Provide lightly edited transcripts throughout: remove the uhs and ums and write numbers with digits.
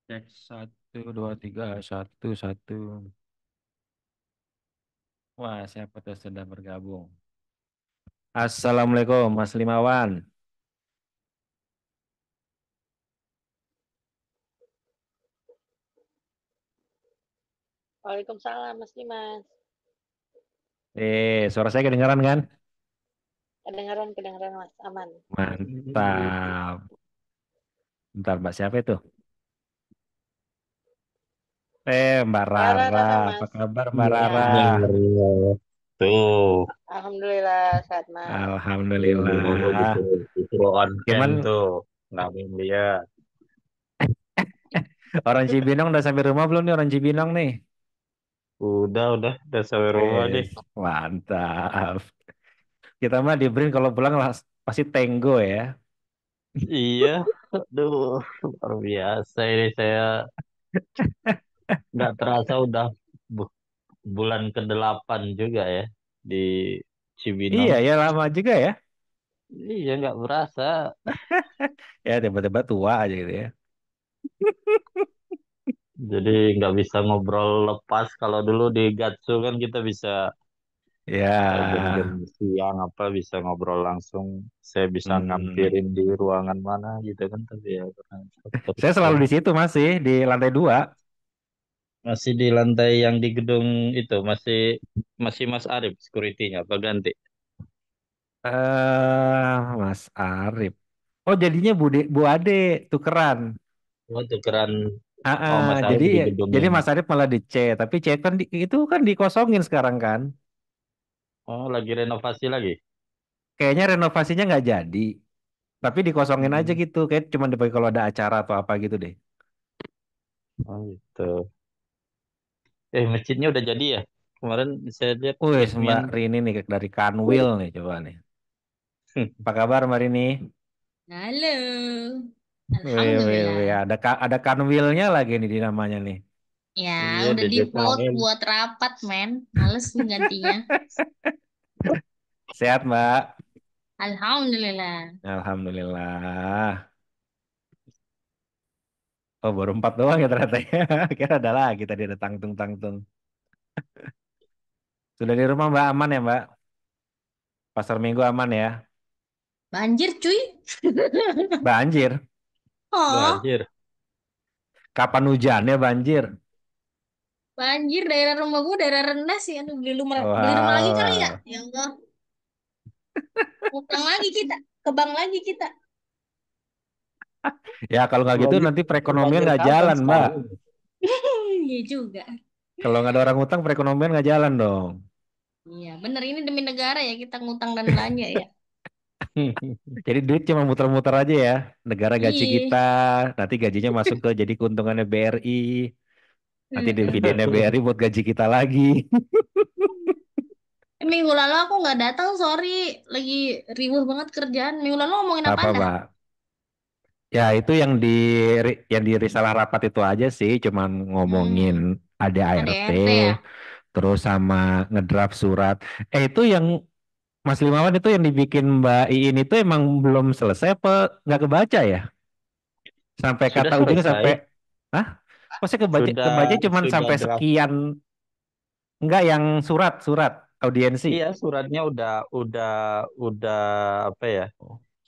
Cek satu dua tiga satu satu. Wah, siapa tuh sudah bergabung? Assalamualaikum, Mas Limawan. Waalaikumsalam Mas Dimas. Suara saya kedengaran kan? Kedengaran, kedengaran Mas. Aman. Mantap. Bentar, Mbak siapa itu? Mbak Rara, Rara. Rara Apa Mas. kabar, Mbak Rara? Ya, Benar, ya. Tuh, Alhamdulillah sehat Mas. dulu Alhamdulillah. disuruh on cam Gimana? tuh, nggak mau lihat. Orang Cibinong udah sampai rumah belum nih orang Cibinong nih? Udah sampai rumah deh. Mantap. Kita mah di Brin kalau pulang pasti tenggo ya. Iya, aduh, luar biasa ini saya nggak terasa udah bu- bulan ke-8 juga ya di Cibinong. Iya ya lama juga ya. Iya, nggak berasa. Ya tiba-tiba tua aja gitu ya. Jadi nggak bisa ngobrol lepas. Kalau dulu di Gatsu kan kita bisa jam-jam Ya, siang apa bisa ngobrol langsung. Saya bisa hmm. ngampirin di ruangan mana gitu kan, tapi ya karena faktor Saya selalu jam. di situ masih di lantai 2. Masih di lantai yang di gedung itu, masih masih Mas Arif security-nya apa ganti? Mas Arif. Oh, jadinya Bu Ade tukeran. Oh, tukeran. Oh, Ah, Mas Arif jadi di gedung jadi yang. Mas Arif malah di C, tapi C kan itu kan dikosongin sekarang kan. Oh, lagi renovasi lagi. Kayaknya renovasinya nggak jadi, tapi dikosongin aja Hmm. gitu. Kayak cuma dipakai kalau ada acara atau apa gitu deh. Oh, gitu. Masjidnya udah jadi ya? Kemarin saya lihat Wih, resmian. Mbak Rini nih dari Kanwil nih coba nih. Apa kabar Mbak Rini? Halo, Wih, wih, wih. Alhamdulillah. Ada Kanwilnya lagi nih di namanya nih. Ya, Iya, udah di vote DJKM. buat rapat, men. Males nih gantinya. Sehat Mbak. Alhamdulillah. Alhamdulillah. Oh, baru 4 doang ya ternyata ya. Kira ada lagi tadi ada tangtung-tangtung. Sudah di rumah Mbak aman ya Mbak? Pasar Minggu aman ya? Banjir, cuy. Banjir. Oh, Banjir. Kapan hujannya banjir? banjir daerah rumah gue daerah rendah sih. Aduh, beli rumah lagi kali ya? Wah. Ya Allah, utang lagi kita. Ke bank lagi kita. Ya kalau nggak gitu Banjir, nanti perekonomian banjir nggak kapan jalan Mbak. sekarang? Iya juga. Kalau nggak ada orang utang perekonomian nggak jalan dong. Iya, bener ini demi negara ya kita ngutang dan belanja ya. Jadi duit cuma muter-muter aja ya. Negara gaji kita, Iya. nanti gajinya masuk ke jadi keuntungannya BRI, nanti Mm-mm. dividennya BRI buat gaji kita lagi. Minggu lalu aku nggak datang, sorry. Lagi riuh banget kerjaan. Minggu lalu ngomongin apa Apa dah? Mbak? Ya itu yang di risalah rapat itu aja sih, cuman ngomongin Hmm, ada ART, ADRT ya? terus sama ngedraft surat. Itu yang Mas Limawan itu yang dibikin Mbak Iin itu emang belum selesai apa nggak kebaca ya? Sampai Sudah kata ujungnya sampai, selesai. hah? Masih kebaca Sudah kebaca cuman sudah sampai draft. sekian, enggak yang surat-surat audiensi. Iya, suratnya udah apa ya?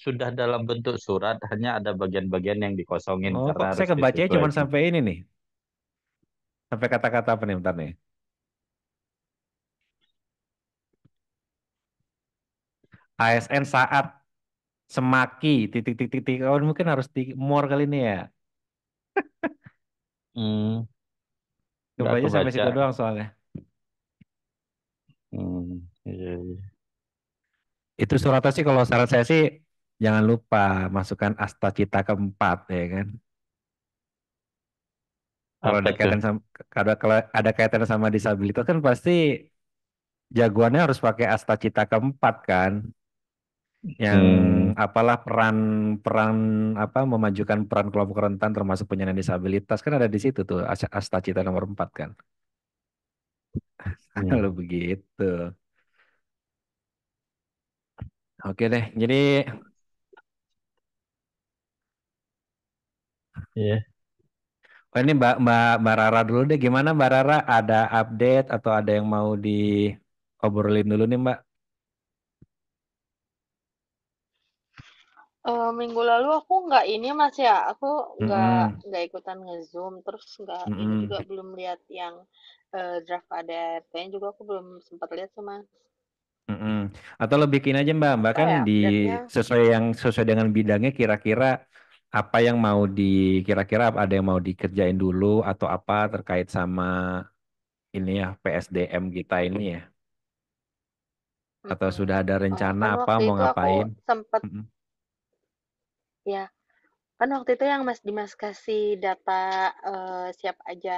Sudah dalam bentuk surat, hanya ada bagian-bagian yang dikosongin Oh, karena kok harus saya kebacanya cuman disesuaikan. sampai ini nih. Sampai kata-kata apa nih bentar nih. ASN saat semaki titik titik titik. Oh, mungkin harus di more kali ini ya. Hmm, nggak Kebaca sampai kebaca. situ doang soalnya. Iya, iya. Itu suratnya sih kalau saran saya sih jangan lupa masukkan asta cita keempat ya kan. Kalau Apa ada tuh? kaitan sama kalau ada kaitan sama disabilitas kan pasti jagoannya harus pakai asta cita keempat kan. Yang Hmm, apalah peran peran apa memajukan peran kelompok rentan termasuk penyandang disabilitas kan ada di situ tuh asta cita nomor 4 kan. Kalau hmm, begitu. Oke deh. Jadi iya. Oh, ini Mbak Rara dulu deh. Gimana Mbak Rara? Ada update atau ada yang mau diobrolin dulu nih Mbak? Minggu lalu aku nggak ini Mas ya, aku nggak Mm-mm, nggak ikutan nge-Zoom, terus nggak ini mm-mm, juga belum lihat yang draft ADRT-nya juga aku belum sempat lihat sih Mas. mm-mm. Atau lo bikin aja Mbak. Mbak Apa kan ya update-nya? sesuai dengan bidangnya kira-kira apa yang mau kira-kira ada yang mau dikerjain dulu atau apa terkait sama ini ya PSDM kita ini ya. Atau Mm-mm. sudah ada rencana Kan apa waktu mau itu aku ngapain? sempet Mm-mm, ya, kan waktu itu yang Mas Dimas kasih data siapa aja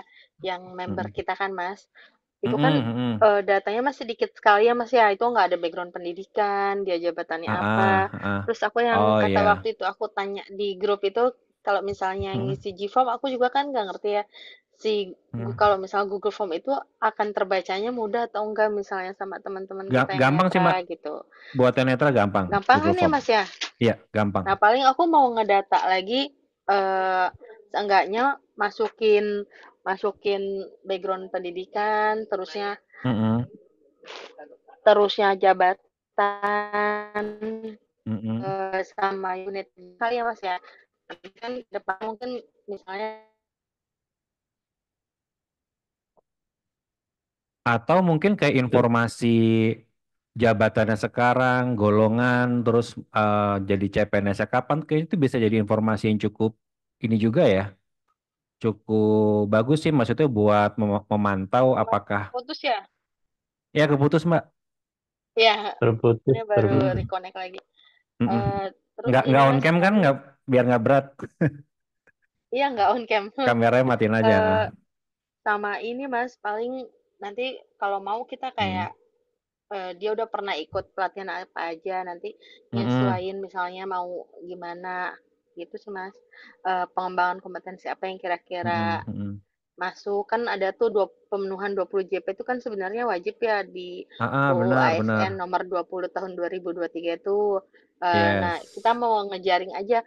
yang member mm-mm, kita kan Mas. Itu kan mm-mm, mm-mm. datanya masih dikit sekali ya Mas ya, itu nggak ada background pendidikan, dia jabatannya Ah, apa. ah, ah. Terus aku yang Oh kata waktu ya. itu aku tanya di grup itu, kalau misalnya Mm, ngisi Gform aku juga kan nggak ngerti ya, mm. kalau misalnya Google Form itu akan terbacanya mudah atau enggak misalnya sama teman-teman kita yang Gampang sih Mbak. netra gitu. Buatan netra gampang. Gampang Google kan ya Form. Mas ya? Iya, gampang. Nah, paling aku mau ngedata lagi eh seenggaknya masukin masukin background pendidikan, terusnya Mm-mm, terusnya jabatan mm-mm. sama unit kali ya Mas ya. Nanti kan depan mungkin misalnya Atau mungkin kayak informasi jabatannya sekarang, golongan, terus jadi CPNS-nya kapan, kayaknya itu bisa jadi informasi yang cukup ini juga ya, cukup bagus sih maksudnya buat memantau apakah putus ya. ya keputus Mbak. Ya, Terputus, ini baru terputus. Mm-mm, reconnect lagi. mm-mm. Terus Nggak ini on Mas cam kan paling nggak biar nggak berat, iya nggak on cam. kameranya matiin aja. Eh, sama ini Mas paling nanti kalau mau kita Hmm. kayak dia udah pernah ikut pelatihan apa aja nanti Mm-mm, nyesuaiin misalnya mau gimana gitu sih Mas. Pengembangan kompetensi apa yang kira-kira mm-mm, mm-mm. masuk kan ada tuh pemenuhan 20 JP itu kan sebenarnya wajib ya di UU Benar benar, ASN nomor 20 tahun 2023 itu. Nah, yes. kita mau ngejaring aja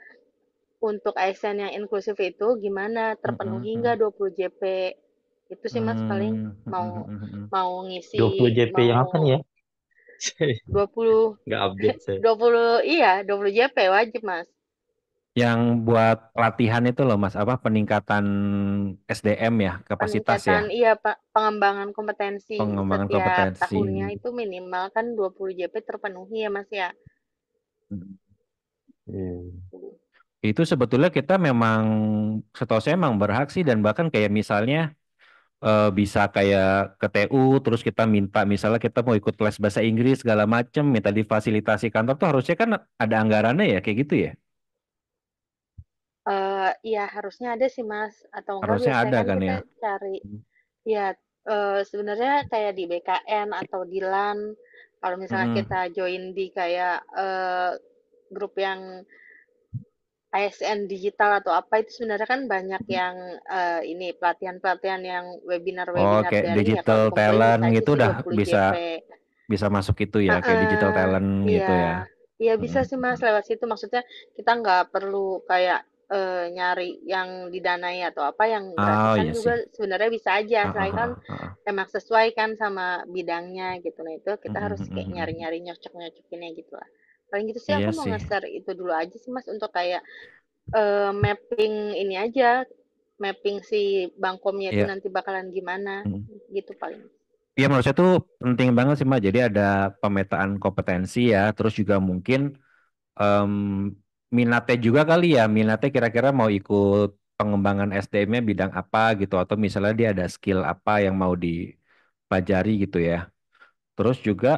untuk ASN yang inklusif itu gimana Mm-mm, terpenuhi mm-mm. nggak 20 JP. Itu sih Mas paling Hmm, mau mm-mm, mm-mm. mau 20 ngisi JP yang apa nih mau ya? Saya 20 nggak update saya. 20 iya 20 JP wajib Mas. Yang buat pelatihan itu loh Mas, apa peningkatan SDM ya, kapasitas ya, Peningkatan iya Pak, pengembangan kompetensi pengembangan setiap kompetensi. tahunnya itu minimal kan 20 JP terpenuhi ya Mas ya. Hmm. Hmm. Itu sebetulnya kita memang, setahu saya memang berhak sih dan bahkan kayak misalnya bisa kayak ke TU terus kita minta misalnya kita mau ikut les bahasa Inggris segala macem minta difasilitasi kantor tuh harusnya kan ada anggarannya ya kayak gitu ya. Iya harusnya ada sih Mas atau enggak Harusnya biasanya ada kan kan kita ya. cari ya sebenarnya kayak di BKN atau di LAN kalau misalnya Mm-mm. kita join di kayak grup yang ASN digital atau apa itu sebenarnya kan banyak yang ini pelatihan-pelatihan yang Oh, webinar-webinar kayak daring ya digital kalau dikumpulin talent bisa aja gitu sih udah 20 bisa JP. bisa masuk itu ya kayak digital Heeh, talent gitu iya. ya. Iya bisa Mm-mm. sih Mas lewat situ. Maksudnya kita nggak perlu kayak nyari yang didanai atau apa yang Oh gratisan iya juga sih. sebenarnya bisa aja. Ah, ah, Saya kan ah, ah, ah. emang sesuai kan sama bidangnya gitu. Nah itu kita Mm-mm, harus mm-mm, kayak mm-mm. nyari-nyari nyocok-nyocokinnya gitu lah. Paling gitu sih aku Iya mau sih. nge-share itu dulu aja sih Mas untuk kayak mapping ini aja. Mapping si bangkomnya itu Iya. nanti bakalan gimana Mm. gitu paling. Iya menurut saya itu penting banget sih Mbak. Jadi ada pemetaan kompetensi ya, terus juga mungkin em, minatnya juga kali ya, minatnya kira-kira mau ikut pengembangan SDM-nya bidang apa gitu, atau misalnya dia ada skill apa yang mau dipelajari gitu ya. Terus juga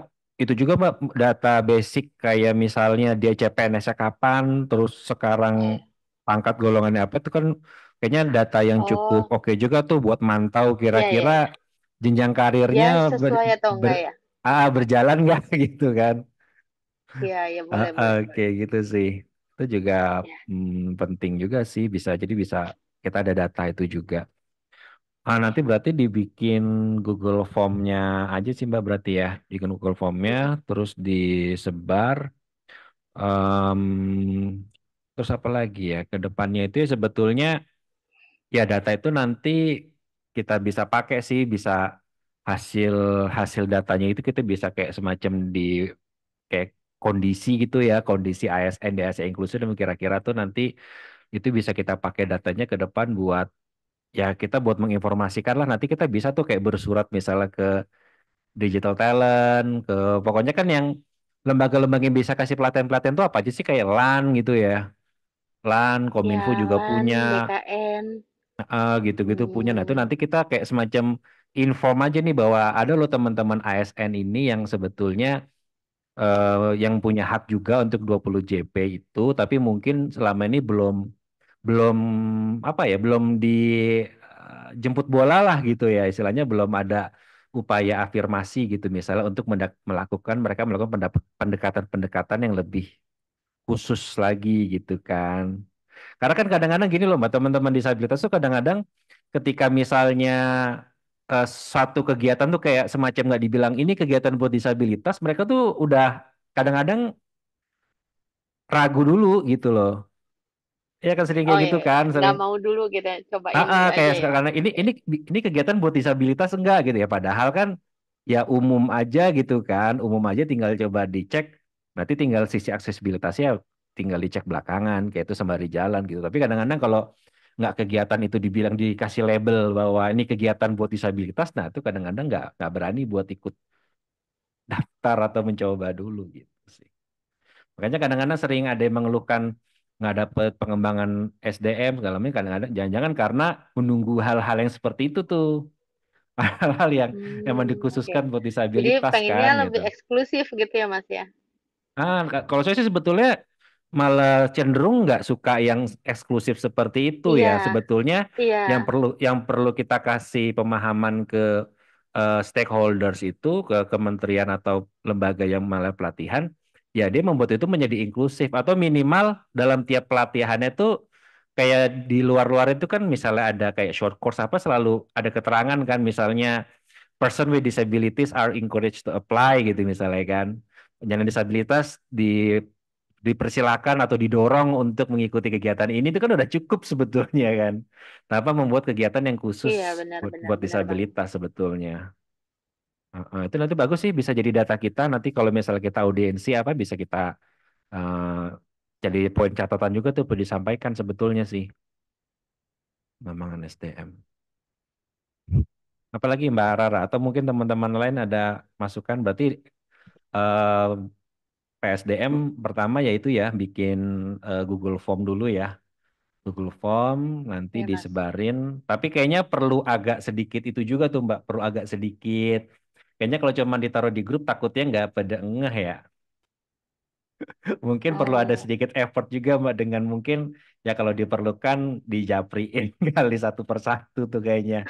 itu juga Mbak data basic kayak misalnya dia CPNS-nya kapan, terus sekarang Eh, pangkat golongannya apa itu kan kayaknya data yang cukup Oh, oke juga tuh buat mantau iya iya kira-kira iya. jenjang karirnya Dia sesuai atau enggak ya? berjalan nggak gitu kan. Iya, iya boleh boleh. Oke gitu sih. Itu juga Ya. penting juga sih bisa jadi bisa kita ada data itu juga. Nanti berarti dibikin Google Form-nya aja sih Mbak berarti ya. Bikin Google Form-nya Mm-mm. terus disebar. Em, terus apa lagi ya? Ke depannya itu ya sebetulnya Ya data itu nanti kita bisa pakai sih, bisa hasil hasil datanya itu kita bisa kayak semacam di kayak kondisi gitu ya, kondisi ASN di ASN inklusif dan kira-kira tuh nanti itu bisa kita pakai datanya ke depan buat ya kita buat menginformasikan lah nanti kita bisa tuh kayak bersurat misalnya ke digital talent, ke pokoknya kan yang lembaga-lembaga yang bisa kasih pelatihan-pelatihan tuh apa aja sih kayak LAN gitu ya. LAN, Ya, Kominfo juga LAN, punya. BKN. Gitu-gitu punya. Nah, itu Hmm. nanti kita kayak semacam inform aja nih bahwa ada loh teman-teman ASN ini yang sebetulnya yang punya hak juga untuk 20 JP itu, tapi mungkin selama ini belum belum apa ya, belum dijemput bola lah gitu ya. Istilahnya belum ada upaya afirmasi gitu misalnya untuk melakukan mereka melakukan pendekatan-pendekatan yang lebih khusus lagi gitu kan. Karena kan kadang-kadang gini loh, Mbak, teman-teman disabilitas tuh kadang-kadang ketika misalnya satu kegiatan tuh kayak semacam nggak dibilang ini kegiatan buat disabilitas, mereka tuh udah kadang-kadang ragu dulu gitu loh. Ya kan sering Oh kayak gitu ya, kan, nggak sering mau dulu kita cobain dulu kayak aja ya. karena Oke. ini kegiatan buat disabilitas enggak gitu ya. Padahal kan ya umum aja gitu kan, umum aja tinggal coba dicek. Nanti tinggal sisi aksesibilitasnya tinggal dicek belakangan kayak itu sembari jalan gitu. Tapi kadang-kadang kalau nggak kegiatan itu dibilang dikasih label bahwa ini kegiatan buat disabilitas, nah itu kadang-kadang nggak berani buat ikut daftar atau mencoba dulu gitu sih. Makanya kadang-kadang sering ada yang mengeluhkan nggak dapet pengembangan SDM segala macam kadang-kadang jangan-jangan karena menunggu hal-hal yang seperti itu tuh hal-hal yang emang Oke. dikhususkan buat Jadi disabilitas pengennya kan lebih gitu. eksklusif gitu ya, Mas ya? Kalau saya sih sebetulnya malah cenderung nggak suka yang eksklusif seperti itu ya. Iya, Sebetulnya iya. yang perlu kita kasih pemahaman ke stakeholders itu ke kementerian atau lembaga yang malah pelatihan, ya dia membuat itu menjadi inklusif atau minimal dalam tiap pelatihannya itu kayak di luar-luar itu kan misalnya ada kayak short course apa selalu ada keterangan kan misalnya person with disabilities are encouraged to apply gitu misalnya kan. Penyandang disabilitas dipersilakan atau didorong untuk mengikuti kegiatan ini itu kan udah cukup sebetulnya kan. Tanpa membuat kegiatan yang khusus Iya, benar buat, benar buat benar banget. disabilitas sebetulnya. Itu nanti bagus sih bisa jadi data kita nanti kalau misalnya kita audiensi apa bisa kita eh, jadi poin catatan juga tuh perlu disampaikan sebetulnya sih pengembangan SDM. Apalagi Mbak Rara atau mungkin teman-teman lain ada masukan berarti eh, PSDM pertama yaitu ya bikin Google Form dulu ya. Google Form nanti Iya, Mas. disebarin. Tapi kayaknya perlu agak sedikit itu juga tuh Mbak, perlu agak sedikit. Kayaknya kalau cuma ditaruh di grup takutnya nggak pada ngeh ya. Mungkin perlu ada Oh, sedikit effort juga Mbak dengan mungkin ya kalau diperlukan dijapriin kali satu persatu tuh kayaknya.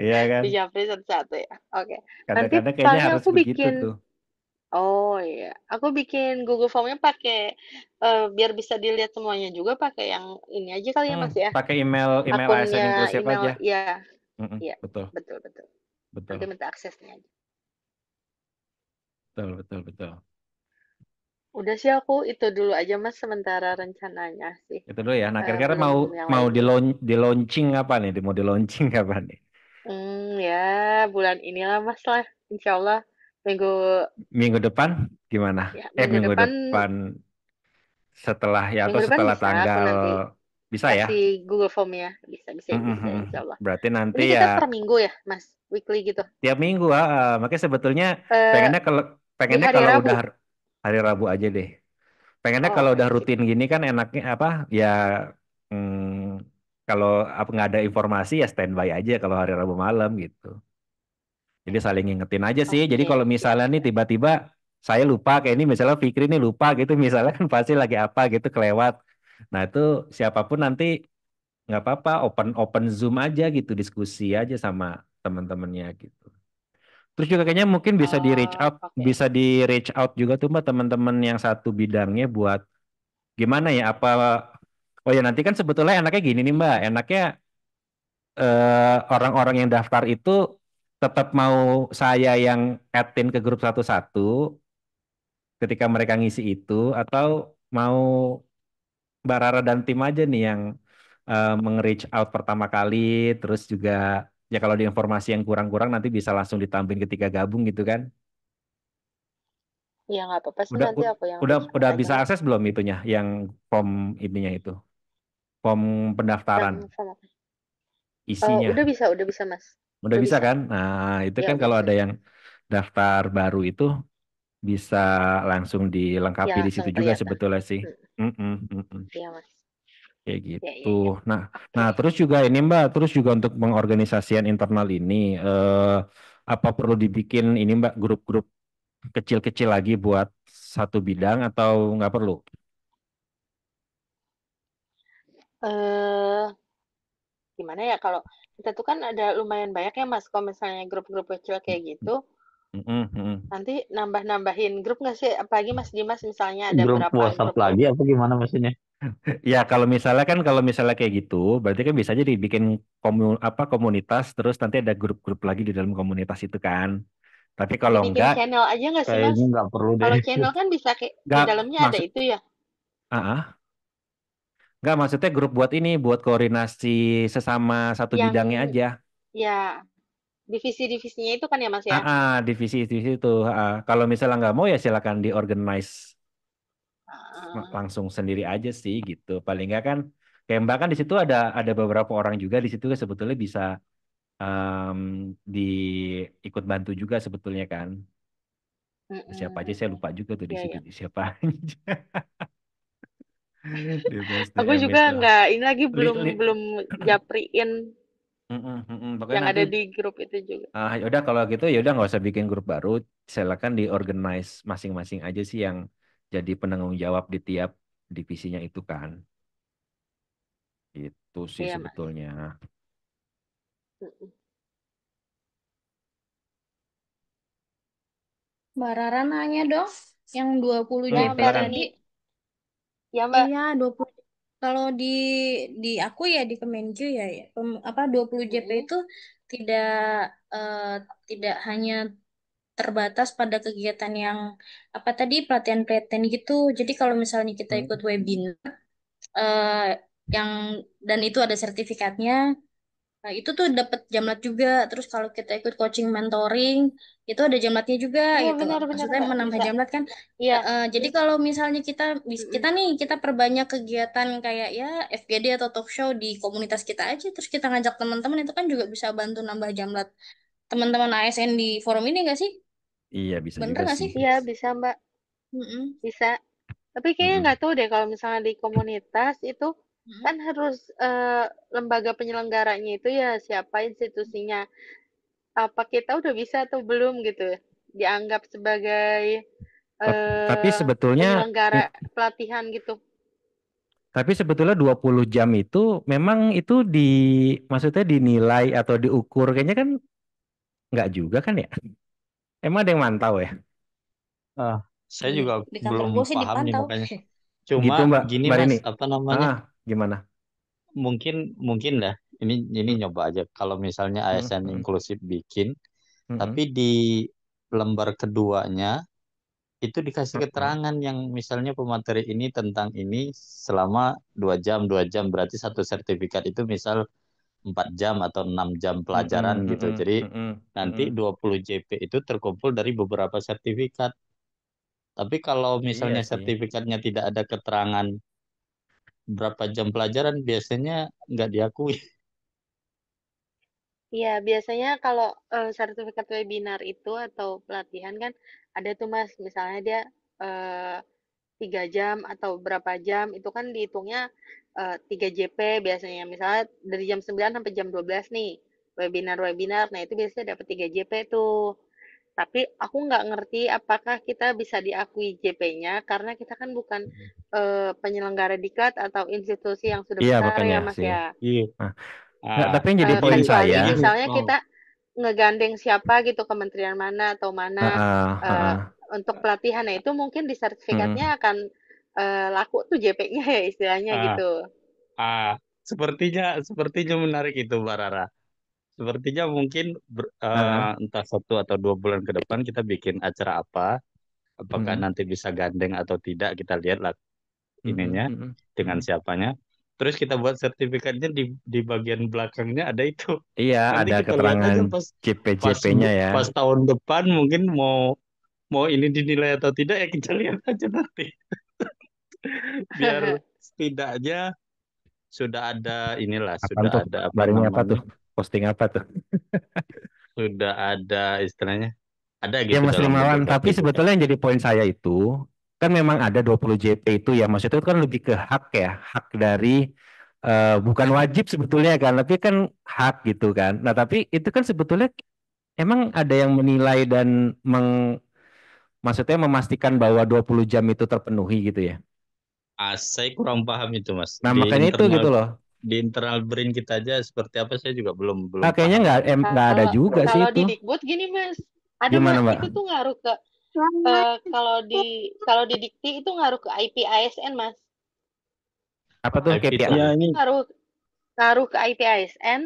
Iya kan? dijawabin satu-satu ya. Oke. Nanti Kadang-kadang kayaknya paling harus aku begitu bikin. tuh. Oh iya, aku bikin Google Formnya pakai biar bisa dilihat semuanya juga pakai yang ini aja kali ya Mas ya. Pakai email email ASN Akunnya inklusif email, aja. iya, Mm-mm, iya, betul, betul betul. Nanti betul, minta aksesnya aja. betul, betul, betul. Udah sih aku itu dulu aja Mas sementara rencananya sih. Itu dulu ya. Nah, kira-kira Belum mau yang mau lain dulu. di launching apa nih? Mau di launching apa nih? Ya bulan inilah Mas lah, Insya Allah minggu Minggu depan gimana? ya minggu Minggu depan depan setelah ya atau minggu depan setelah bisa aku tanggal nanti bisa ya? kasih Google Formnya bisa bisa Mm, mm, bisa mm. Insya Allah. Berarti nanti Ini ya kita per minggu ya Mas, weekly gitu. tiap minggu makanya sebetulnya Eh pengennya kalau di pengennya hari kalau udah Rabu. hari Rabu aja deh. Pengennya kalau Oh udah ya sip. rutin gini kan enaknya apa? Ya kalau apa nggak ada informasi ya standby aja kalau hari Rabu malam gitu. Jadi saling ngingetin aja sih. Jadi Oke, kalau siap misalnya nih siap. tiba-tiba saya lupa kayak ini misalnya Fikri nih lupa gitu misalnya kan pasti lagi apa gitu kelewat. Nah itu siapapun nanti nggak apa-apa open open Zoom aja gitu diskusi aja sama teman-temannya gitu. Terus juga kayaknya mungkin Oh, oke. bisa di reach out juga tuh mbak teman-teman yang satu bidangnya buat gimana ya apa oh ya nanti kan sebetulnya enaknya gini nih mbak enaknya orang-orang yang daftar itu tetap mau saya yang admin ke grup satu-satu ketika mereka ngisi itu atau mau Mbak Rara dan tim aja nih yang meng-reach out pertama kali, terus juga ya kalau di informasi yang kurang-kurang nanti bisa langsung ditambahin ketika gabung gitu kan. Ya nggak apa-apa sih, Udah nanti aku yang udah reach out udah aja bisa mas. akses belum itunya yang form ininya itu, form pendaftaran Yang sama. isinya. Udah bisa mas. Udah Udah bisa bisa. kan? Nah, itu Ya kan udah kalau bisa. ada yang daftar baru itu bisa langsung Ya dilengkapi di situ langsung juga kelihatan. sebetulnya sih. Hmm, Mm-mm, mm-mm. iya mas. Kayak Ya gitu. ya ya. Nah, Oke nah deh. terus juga ini Mbak, terus juga untuk mengorganisasikan internal ini, apa perlu dibikin ini Mbak grup-grup kecil-kecil lagi buat satu bidang atau nggak perlu? eh Gimana ya kalau kita tuh kan ada lumayan banyak ya mas. Kalau misalnya grup-grup kecil kayak gitu, Mm-mm, mm-mm. nanti nambah-nambahin grup nggak sih? Apalagi Mas Dimas misalnya ada Grup berapa WhatsApp grup tuh? lagi apa gimana maksudnya? Ya kalau misalnya kayak gitu, berarti kan bisa jadi bikin komunitas, terus nanti ada grup-grup lagi di dalam komunitas itu kan. Tapi kalau Dibikin enggak, channel aja nggak sih Mas? Kayaknya nggak perlu deh. Kalau channel kan bisa kayak di enggak dalamnya ada maksud, itu ya, enggak maksudnya grup buat ini, buat koordinasi sesama satu yang bidangnya aja. ya divisi-divisinya itu kan ya Mas ya? Divisi-divisi itu. Kalau misalnya nggak mau ya silakan diorganize Ah, langsung sendiri aja sih gitu. Paling nggak kan kayak Mbak kan di situ ada beberapa orang juga di situ sebetulnya bisa em, di ikut bantu juga sebetulnya kan. Siapa aja saya lupa juga tuh di ya situ ya. siapa aja di Aku PSDM juga itu. nggak ini lagi Li, belum li, belum japriin Pokoknya yang nanti ada di grup itu juga. ya udah kalau gitu ya udah nggak usah bikin grup baru, silakan diorganize masing-masing aja sih yang jadi penanggung jawab di tiap divisinya itu kan. Itu sih Iya Mas. sebetulnya. Mm-mm. Mbak Rara nanya dong, yang 20 Ya JP Mbak Silakan. tadi. Rini, ya Mbak. Iya, 20. Kalau di aku ya di Kemenq ya, apa 20 JP Mm-mm. itu tidak eh, tidak hanya terbatas pada kegiatan yang apa tadi pelatihan-pelatihan gitu. Jadi kalau misalnya kita ikut Hmm. webinar eh, yang dan itu ada sertifikatnya, nah, itu tuh dapat jamlat juga. Terus kalau kita ikut coaching mentoring, itu ada jamlatnya juga Iya gitu. benar-benar Maksudnya Mbak menambah bisa. jamlat kan. Iya. Jadi kalau misalnya Mm-mm. kita nih kita perbanyak kegiatan kayak ya FGD atau talk show di komunitas kita aja, terus kita ngajak teman-teman itu kan juga bisa bantu nambah jamlat teman-teman ASN di forum ini nggak sih? Iya bisa Bener juga nggak sih. sih? Iya bisa Mbak. Mm-mm. Bisa. Tapi kayaknya Mm-mm. nggak tahu deh kalau misalnya di komunitas itu Mm-mm. kan harus lembaga penyelenggaranya itu ya siapa institusinya. Apa kita udah bisa atau belum gitu ya? Dianggap sebagai Tapi sebetulnya penyelenggara pelatihan gitu. tapi sebetulnya 20 jam itu memang itu maksudnya dinilai atau diukur kayaknya kan nggak juga kan ya? Emang ada yang mantau ya? Ah, saya Iya, juga di kantor belum gue sih paham nih dipantau. makanya. Cuma Gitu Mbak, gini Mbak Mas, Rini. apa namanya? Gimana? Mungkin mungkin dah. Ini Mm, nyoba aja. Kalau misalnya mm, ASN mm, inklusif bikin, mm, tapi di lembar keduanya itu dikasih mm, mm. keterangan yang misalnya pemateri ini tentang ini selama 2 jam berarti satu sertifikat itu misal 4 jam atau 6 jam Mm, pelajaran mm, gitu. mm, Jadi mm, nanti mm. 20 JP itu terkumpul dari beberapa sertifikat. Tapi kalau Iya misalnya sih. sertifikatnya tidak ada keterangan berapa jam pelajaran, biasanya nggak diakui. Iya, biasanya kalau sertifikat webinar itu atau pelatihan kan ada tuh Mas, misalnya dia eh, 3 jam atau berapa jam itu kan dihitungnya 3 JP biasanya. Misalnya dari jam 9 sampai jam 12 nih webinar-webinar. Nah, itu biasanya dapat 3 JP tuh. Tapi aku nggak ngerti apakah kita bisa diakui JP-nya karena kita kan bukan penyelenggara diklat atau institusi yang sudah Iya besar makanya ya Mas sih. ya. Iya. Nah, nggak, Ah, tapi yang jadi jadi poin Kecuali saya, jadi misalnya oh, kita ngegandeng siapa gitu, kementerian mana atau mana eh, untuk pelatihan. Nah, itu mungkin di sertifikatnya mm, akan laku tuh JP-nya ya istilahnya ah, gitu. ah, sepertinya menarik itu Mbak Rara. Sepertinya mungkin uh, entah 1 atau 2 bulan ke depan kita bikin acara apa, apakah mm, nanti bisa gandeng atau tidak kita lihatlah mm, ininya mm, mm, dengan mm, siapanya. terus kita buat sertifikatnya di bagian belakangnya ada itu. Iya, Nanti ada kita lihat keterangan aja pas JP-JP-nya ya. pas tahun depan mungkin mau mau ini dinilai atau tidak ya kita lihat aja nanti. Biar setidaknya sudah ada inilah, Apaan sudah tuh? ada apa Barunya apa tuh? namanya, Posting apa tuh? sudah ada istilahnya, ada Ya gitu Mas dalam Rimawan, bentuk tapi sertifikat. sebetulnya yang jadi poin saya itu kan memang ada 20 JP itu ya, maksudnya itu kan lebih ke hak ya, hak dari bukan wajib sebetulnya kan, tapi kan hak gitu kan. Nah, tapi itu kan sebetulnya emang ada yang menilai dan maksudnya memastikan bahwa 20 jam itu terpenuhi gitu ya. Saya kurang paham itu Mas. Nah, Di makanya itu internal gitu loh. di internal BRIN kita aja seperti apa saya juga belum belum Nah, kayaknya paham nggak itu. nggak ada Kalau juga sih kalau itu. di Dikbud gini Mas, ada Gimana, Mas, Mbak? itu tuh ngaruh ke kalau di Dikti itu ngaruh ke IP ASN Mas. Apa tuh IP KPI? itu Ya apa? ini Ngaruh ngaruh ke IP ASN,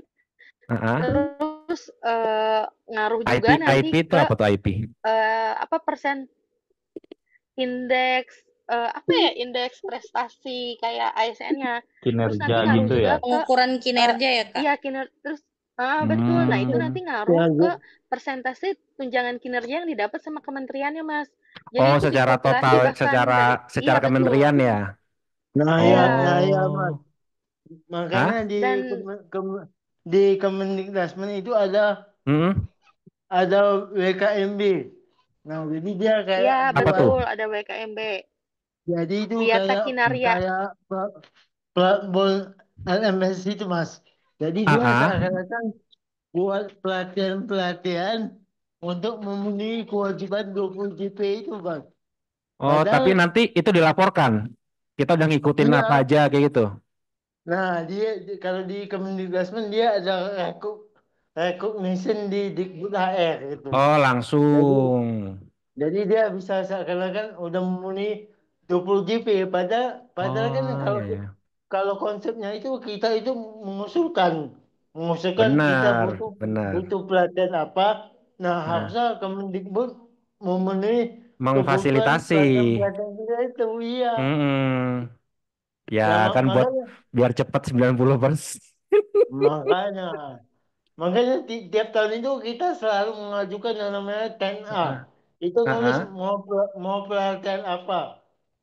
Heeh. terus ngaruh IP juga nanti IP itu ke apa tuh IP? apa persen indeks apa ya indeks prestasi kayak ASN-nya. Terus Kinerja nanti ngaruh gitu juga ya. ke Pengukuran kinerja ya, Kak? iya terus betul. Nah, itu Hmm. nanti ngaruh ke ya, persentase tunjangan kinerja yang didapat sama kementeriannya, Mas. Jadi Oh, itu secara dikalkulasi total, bahkan secara dari iya secara betul. kementerian ya. Iya. ya Mas. Oh, Makanya hah? Kem, Dan Kem- di Kemendikbud itu Hmm? ada WKMB. Nah, jadi dia kayak iya Apa buat, tuh? betul ada WKMB, jadi itu Wiata kayak Kinarya. kayak platform LMS itu Mas. Jadi Ah, dia ah. seakan-akan buat pelatihan-pelatihan untuk memenuhi kewajiban 20 GP itu Bang. Oh, tapi Padahal, nanti itu dilaporkan. Kita udah ngikutin apa iya. aja kayak gitu. Nah, kalau di Kemendikbud dia ada recognition di Dikbud HR gitu. Oh, Jadi langsung. jadi dia bisa seakan-akan udah memenuhi 20 GP. Padahal kan Oh, kalau ya ya. kalau konsepnya itu kita itu mengusulkan mengusulkan kita Benar, butuh benar. butuh pelatihan apa. Nah, Nah, harusnya Kemendikbud memenuhi kebutuhan memfasilitasi. pelatihan-pelatihan kita itu. Iya. Hmm. Ya Nah, kan buat makanya biar cepat 90%. makanya tiap tahun itu kita selalu mengajukan yang namanya 10A. Heeh. Itu nulis Heeh. mau pelatihan apa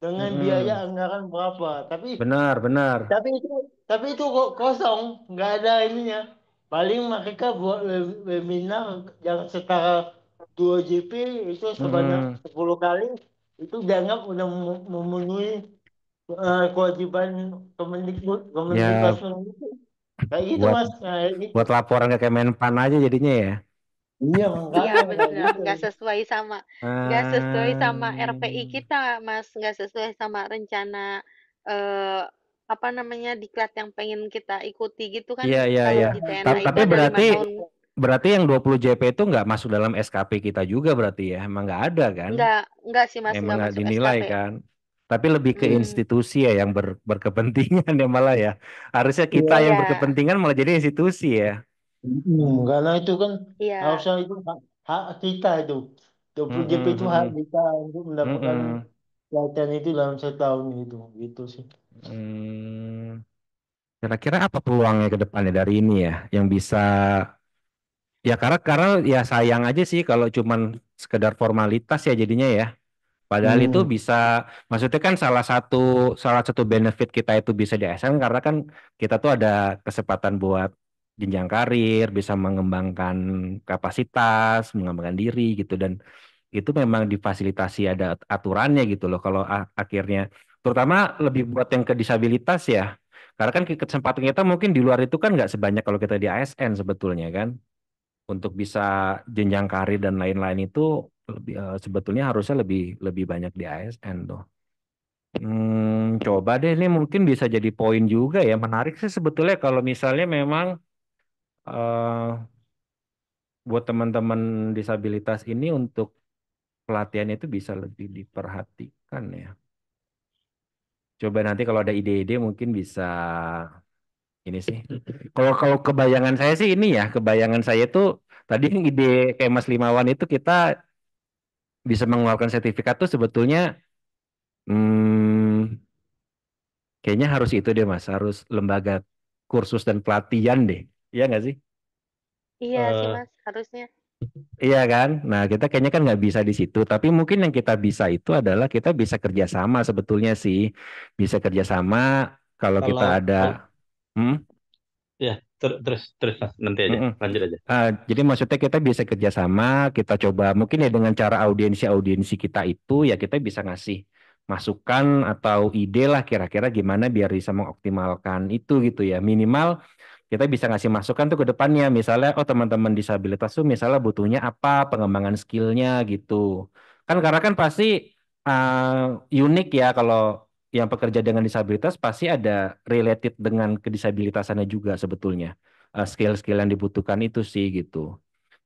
dengan biaya Mm-mm. anggaran berapa. Tapi Benar, benar. tapi itu tapi itu kok kosong, nggak ada ininya. Paling mereka buat webinar yang setara 2 GP itu sebanyak Mm-mm. 10 kali itu dianggap udah memenuhi kewajiban Kemendikbud Ya itu. Kayak gitu buat Mas. Nah, kayak gitu. buat laporan ke Kemenpan aja jadinya ya. Iya Iya makanya kayak benar, gitu. nggak sesuai sama RPI Hmm. kita, Mas, nggak sesuai sama rencana eh, apa namanya diklat yang pengen kita ikuti gitu kan. Iya, iya, Kalau iya. di TNA itu Tapi ada lima berarti tahun, berarti yang 20 JP itu nggak masuk dalam SKP kita juga berarti ya. Emang nggak ada kan? nggak sih Mas, Emang nggak nggak masuk dinilai SKP. kan? Tapi lebih ke Hmm, institusi ya yang berkepentingan ya malah ya. Harusnya kita Iya. yang iya, berkepentingan malah jadi institusi ya. Karena itu kan iya, harusnya itu hak kita itu. 20 JP Mm-mm, itu hak mm-mm, kita untuk mendapatkan mm-mm. pelatihan itu dalam setahun gitu. Gitu sih. Hmm, kira-kira apa peluangnya ke depannya dari ini ya, yang bisa ya karena ya sayang aja sih kalau cuman sekedar formalitas ya jadinya ya. Padahal itu Hmm. bisa, maksudnya kan salah satu benefit kita itu bisa di ASN karena kan kita tuh ada kesempatan buat jenjang karir, bisa mengembangkan kapasitas, mengembangkan diri gitu dan itu memang difasilitasi ada aturannya gitu loh. Kalau akhirnya, terutama lebih buat yang ke disabilitas ya, karena kan kesempatan kita mungkin di luar itu kan nggak sebanyak kalau kita di ASN sebetulnya kan untuk bisa jenjang karir dan lain-lain itu sebetulnya harusnya lebih lebih banyak di ASN tuh. Coba deh ini mungkin bisa jadi poin juga ya. Menarik sih sebetulnya kalau misalnya memang eh, buat teman-teman disabilitas ini untuk pelatihan itu bisa lebih diperhatikan ya. Coba nanti kalau ada ide-ide mungkin bisa ini sih. Kalau kalau kebayangan saya sih ini ya, kebayangan saya tuh tadi yang ide kayak Mas Limawan itu kita bisa mengeluarkan sertifikat tuh sebetulnya hmm, Kayaknya harus itu deh Mas, harus lembaga kursus dan pelatihan deh. Iya nggak sih? Iya sih Eh, Mas, harusnya. Iya kan? Nah, kita kayaknya kan nggak bisa di situ. Tapi mungkin yang kita bisa itu adalah kita bisa kerjasama sebetulnya sih. Bisa kerjasama kalau kita kalau ada. kalau Hmm? ya terus terus Mas, nanti aja Mm-mm. lanjut aja. Jadi maksudnya kita bisa kerjasama, kita coba mungkin ya dengan cara audiensi-audiensi kita itu ya kita bisa ngasih masukan atau ide lah kira-kira gimana biar bisa mengoptimalkan itu gitu ya. Minimal kita bisa ngasih masukan tuh ke depannya. Misalnya, oh teman-teman disabilitas tuh misalnya butuhnya apa, pengembangan skillnya gitu. Kan karena kan pasti unik ya kalau yang pekerja dengan disabilitas pasti ada related dengan kedisabilitasannya juga sebetulnya. Skill-skill yang dibutuhkan itu sih gitu.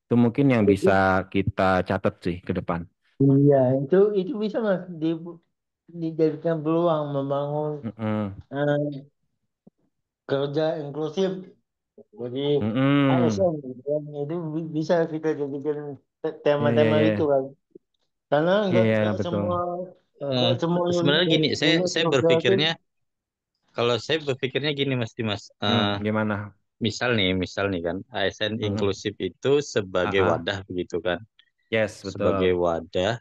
Itu mungkin yang bisa kita catat sih ke depan. Iya, itu bisa Mas dijadikan peluang membangun Mm-mm. eh, kerja inklusif. Jadi Mm-mm. ASN gitu kan. Itu bisa kita jadikan Iya, iya, tema-tema iya. itu kan. Karena Iya, iya, nggak betul. semua Eh, nggak semua sebenarnya gini, unit saya kerja itu. berpikirnya, kalau saya berpikirnya gini Mas Dimas, Gimana? misal nih kan, ASN Mm-mm. inklusif itu sebagai Ah, wadah begitu kan, yes, sebagai betul. wadah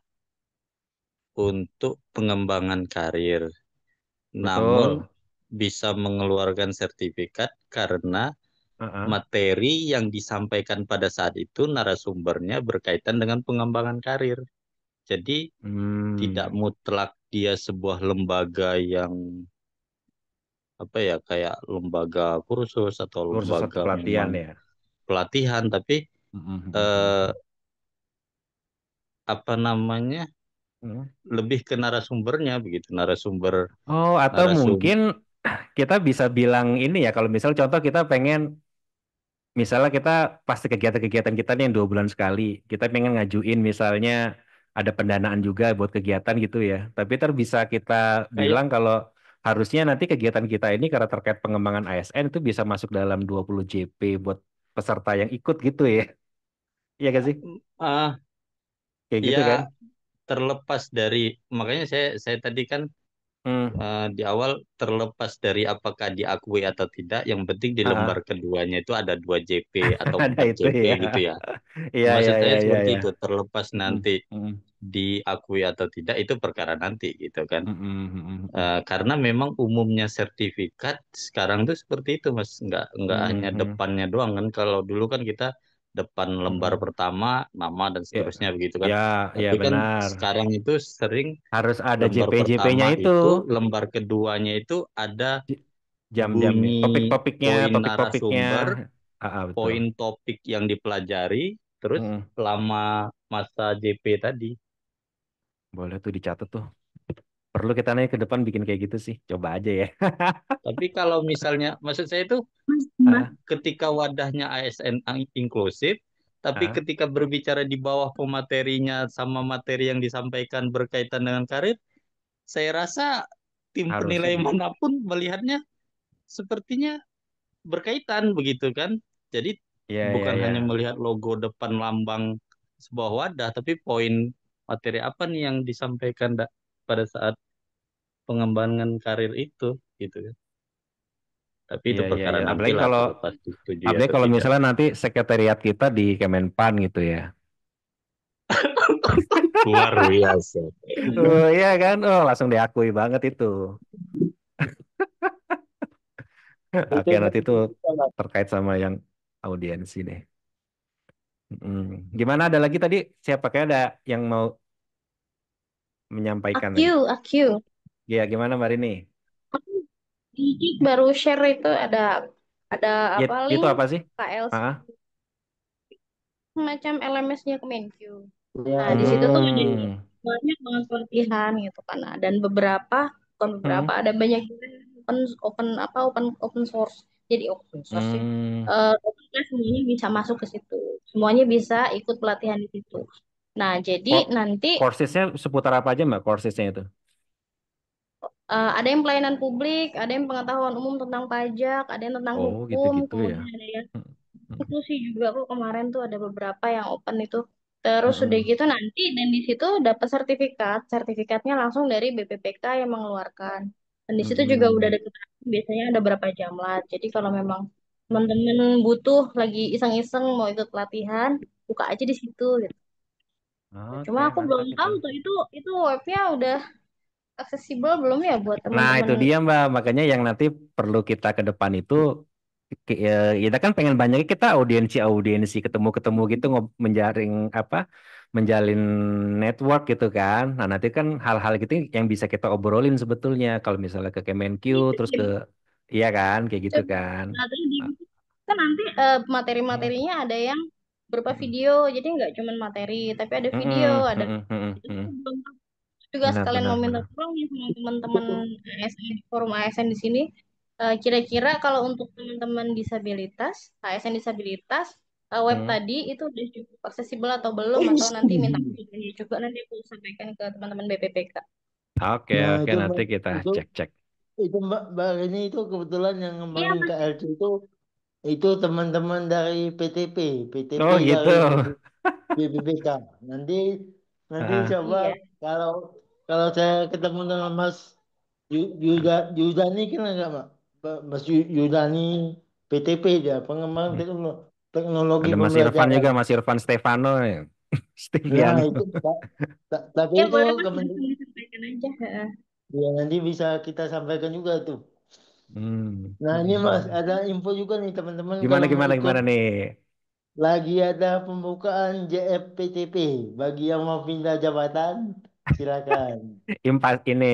untuk pengembangan karir. Namun Betul. bisa mengeluarkan sertifikat karena Ah. materi yang disampaikan pada saat itu narasumbernya berkaitan dengan pengembangan karir. Jadi tidak Hmm. mutlak dia sebuah lembaga yang apa ya kayak lembaga kursus atau Kursus atau lembaga pelatihan memang ya. pelatihan, tapi Mm-mm. eh, apa namanya Mm. lebih ke narasumbernya begitu, narasumber Oh, atau narasum mungkin kita bisa bilang ini ya, kalau misal contoh kita pengen, misalnya kita pasti kegiatan-kegiatan kita nih yang 2 bulan sekali, kita pengen ngajuin misalnya ada pendanaan juga buat kegiatan gitu ya. Tapi ntar bisa kita kayak bilang kalau harusnya nanti kegiatan kita ini karena terkait pengembangan ASN itu bisa masuk dalam 20 JP buat peserta yang ikut gitu ya. Iya gak sih? ah Kayak gitu kan? ya terlepas dari, makanya saya tadi kan Hmm. di awal terlepas dari apakah diakui atau tidak, yang penting di lembar Ah, ah. keduanya itu ada 2 JP atau Ada 4 itu JP ya. gitu ya. Iya, iya, Maksud iya, saya iya, seperti iya. itu, terlepas Mm-mm. nanti Mm-mm. diakui atau tidak itu perkara nanti gitu kan. Mm-mm. Mm-mm. Karena memang umumnya sertifikat sekarang tuh seperti itu Mas, nggak hanya Mm-mm. depannya doang kan. Kalau dulu kan kita depan lembar Mm-mm. pertama nama dan Ya, seterusnya begitu kan. ya, ya Tapi kan benar. sekarang itu sering Harus ada lembar JP-JP-nya pertama itu. itu, lembar keduanya itu ada J- Jam-jamnya, bunyi topik-topiknya, poin topik-topiknya. narasumber, Betul. poin topik yang dipelajari, terus Mm. lama masa JP tadi. Boleh tuh dicatat tuh. Perlu kita nih ke depan bikin kayak gitu sih. Coba aja ya. Tapi kalau misalnya, maksud saya itu Ah, ketika wadahnya ASN inklusif, tapi ah, ketika berbicara di bawah pematerinya sama materi yang disampaikan berkaitan dengan karir, saya rasa tim harus penilai sih. manapun melihatnya sepertinya berkaitan begitu kan. Jadi Iya, iya, bukan iya. hanya melihat logo depan lambang sebuah wadah, tapi poin materi apa nih yang disampaikan pada saat pengembangan karir itu gitu kan. Tapi Iya, itu iya, perkara iya. nanti Apalagi lah kalau terlepas disetujui apalagi atau kalau tidak. misalnya nanti sekretariat kita di Kemenpan gitu ya. Luar biasa. Oh iya kan? Oh langsung diakui banget itu. Itu Oke, nanti itu bisa Mas. terkait sama yang audiensi deh. Gimana ada lagi tadi? Siapa kayak ada yang mau menyampaikan tadi? Aku. Ya, gimana Mbak Rini? Aku di baru share itu ada Ya, apa itu link apa sih? KLC Ah, semacam LMS-nya Kemenq. Ya, Nah, di itu situ tuh ada hmm, banyak banget pelatihan gitu kan. Nah, dan bukan beberapa, hmm, ada banyak juga yang open open apa open open source. Jadi open source sih. hmm. Open class semuanya bisa masuk ke situ. Semuanya bisa ikut pelatihan di situ. Nah, jadi Kok nanti courses-nya seputar apa aja Mbak? Courses-nya itu? ada yang pelayanan publik, ada yang pengetahuan umum tentang pajak, ada yang tentang Oh, hukum, gitu-gitu ya. kemudian ada yang Hmm, hmm, inklusi juga kok kemarin tuh ada beberapa yang open itu. Terus udah hmm. gitu nanti dan di situ dapat sertifikat, sertifikatnya langsung dari BPPK yang mengeluarkan. Dan di situ juga udah Mm-mm. ada keterangan biasanya ada berapa jam lah. Jadi kalau memang teman-teman butuh lagi iseng-iseng mau ikut pelatihan, buka aja di situ gitu. Cuma Oke, aku belum mantap itu. tahu tuh itu webnya udah aksesibel belum ya buat Nah, teman-teman. itu dia Mbak. Makanya yang nanti perlu kita ke depan itu kita kan pengen banyaknya kita audiensi ketemu-ketemu gitu menjaring apa menjalin network gitu kan. Nah, nanti kan hal-hal gitu yang bisa kita obrolin sebetulnya kalau misalnya ke Kemenq Itu terus ke ya. iya kan kayak gitu Coba. kan. Nah, terus di kan nanti materi-materinya ada yang berupa Mm-mm. video, jadi nggak cuma materi, tapi ada video, Mm-mm. ada Mm-mm. Mm-mm. itu Mm-mm. aku belum tahu. Juga Benar sekalian benar mau minta benar. tolong nih sama teman-teman ASN, forum ASN di sini. Kira-kira kalau untuk teman-teman disabilitas, ASN disabilitas, web Hmm. tadi itu udah cukup aksesibel atau belum, atau nanti minta masukannya juga nanti aku sampaikan ke teman-teman BPPK. Oke Nah, oke itu nanti Mbak, kita itu cek-cek. itu Mbak ini itu kebetulan yang Iya, ngembangin Mas. KLC itu teman-teman dari PTP Oh gitu. dari BBBK. Nanti nanti Ah, coba Iya. kalau kalau saya ketemu dengan Mas Yudani kan enggak Mas Yudani PTP dia pengembang hmm. teknologi Ada Mas Irfan pembelajaran. juga, Mas Irfan Stefano ya. Nah Steviano. itu tapi Ya itu boleh Mas, kemen langsung disampaikan aja. Heeh. ya nanti bisa kita sampaikan juga tuh. Hmm. Nah ini Mas Hmm. ada info juga nih teman-teman Gimana kalau mau gimana ikut gimana nih? lagi ada pembukaan JFPTP bagi yang mau pindah jabatan silakan. Impas ini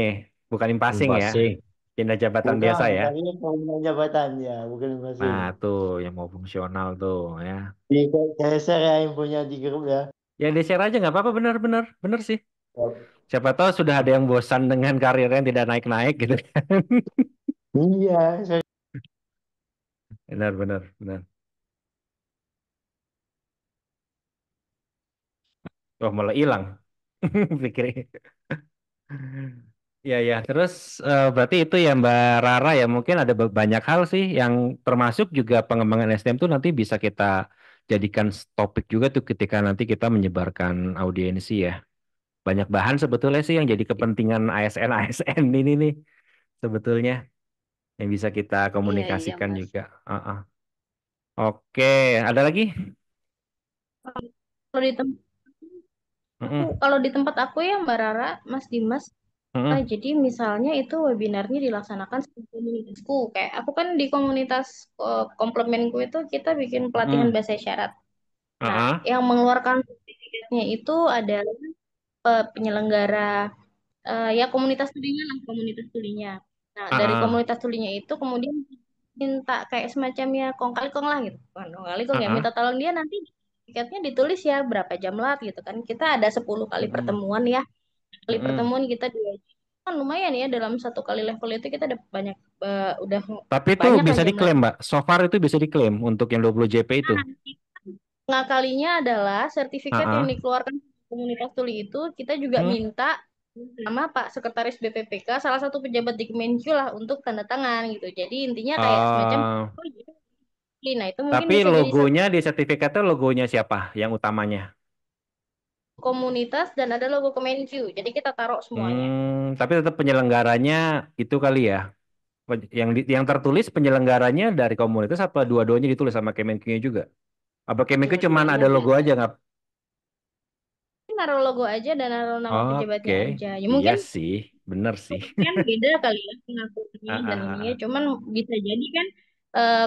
bukan impasing ya. Invasi. Pindah jabatan biasa Bukan, ya. tapi pembukaan jabatan ya, bukan Nah, masing. tuh yang mau fungsional tuh ya. Di saya share ya infonya di grup ya. Ya di-share aja nggak apa-apa benar-benar benar sih. Siapa tahu sudah ada yang bosan dengan karir yang tidak naik-naik gitu kan. Iya, Benar benar benar. Oh malah hilang. Pikir. Ya ya, terus berarti itu ya Mbak Rara ya mungkin ada banyak hal sih yang termasuk juga pengembangan SDM tuh nanti bisa kita jadikan topik juga tuh ketika nanti kita menyebarkan audiensi ya. Banyak bahan sebetulnya sih yang jadi kepentingan ASN ini nih sebetulnya yang bisa kita Iya, iya, komunikasikan Mas. juga. Oke, ada lagi? Kalau di tempat aku, Mm-mm, kalau di tempat aku ya Mbak Rara, Mas Dimas, mm-mm, jadi misalnya itu webinarnya dilaksanakan di komunitasku. Kayak aku kan di komunitas komplemenku itu kita bikin pelatihan mm. bahasa isyarat. Nah, Ah, yang mengeluarkan sertifikatnya itu adalah penyelenggara ya komunitas tulinya lah, komunitas tulinya. Nah, ah, dari ah, komunitas tulinya itu kemudian minta kayak semacamnya kong kali kong lah gitu. Bukan kong kali kong ah, ya, minta ah. tolong dia nanti tiketnya ditulis ya berapa jam lah gitu kan. Kita ada 10 kali Mm-mm, pertemuan ya. Kali mm-mm. pertemuan kita 2 jam. Kan lumayan ya dalam satu kali level itu kita dapat banyak udah Tapi itu banyak lah bisa jam diklaim, Mbak. So far itu bisa diklaim untuk yang 20 JP itu. ngakalinya adalah Ah, sertifikat yang ah. dikeluarkan komunitas tuli itu kita juga Hmm. minta sama Pak Sekretaris BPPK salah satu pejabat di Kemenq lah untuk tanda tangan gitu. Jadi intinya kayak semacam Eh, oh, jadi, nah itu mungkin tapi bisa jadi logonya di sertifikatnya logonya siapa yang utamanya? komunitas dan ada logo Kemenq. Jadi kita taruh semuanya. Tapi tetap penyelenggaranya itu kali ya. Yang tertulis penyelenggaranya dari komunitas apa dua-duanya ditulis sama Kemenkyu juga? Apa Kemenkyu cuman Dua-duanya ada logo aja biasanya. nggak? Naruh logo aja dan naruh nama Oke, pejabatnya aja. Ya iya mungkin sih, bener sih. kan beda kali ya pengakuannya Ah, dan ah, ininya. ah, Cuman bisa jadi kan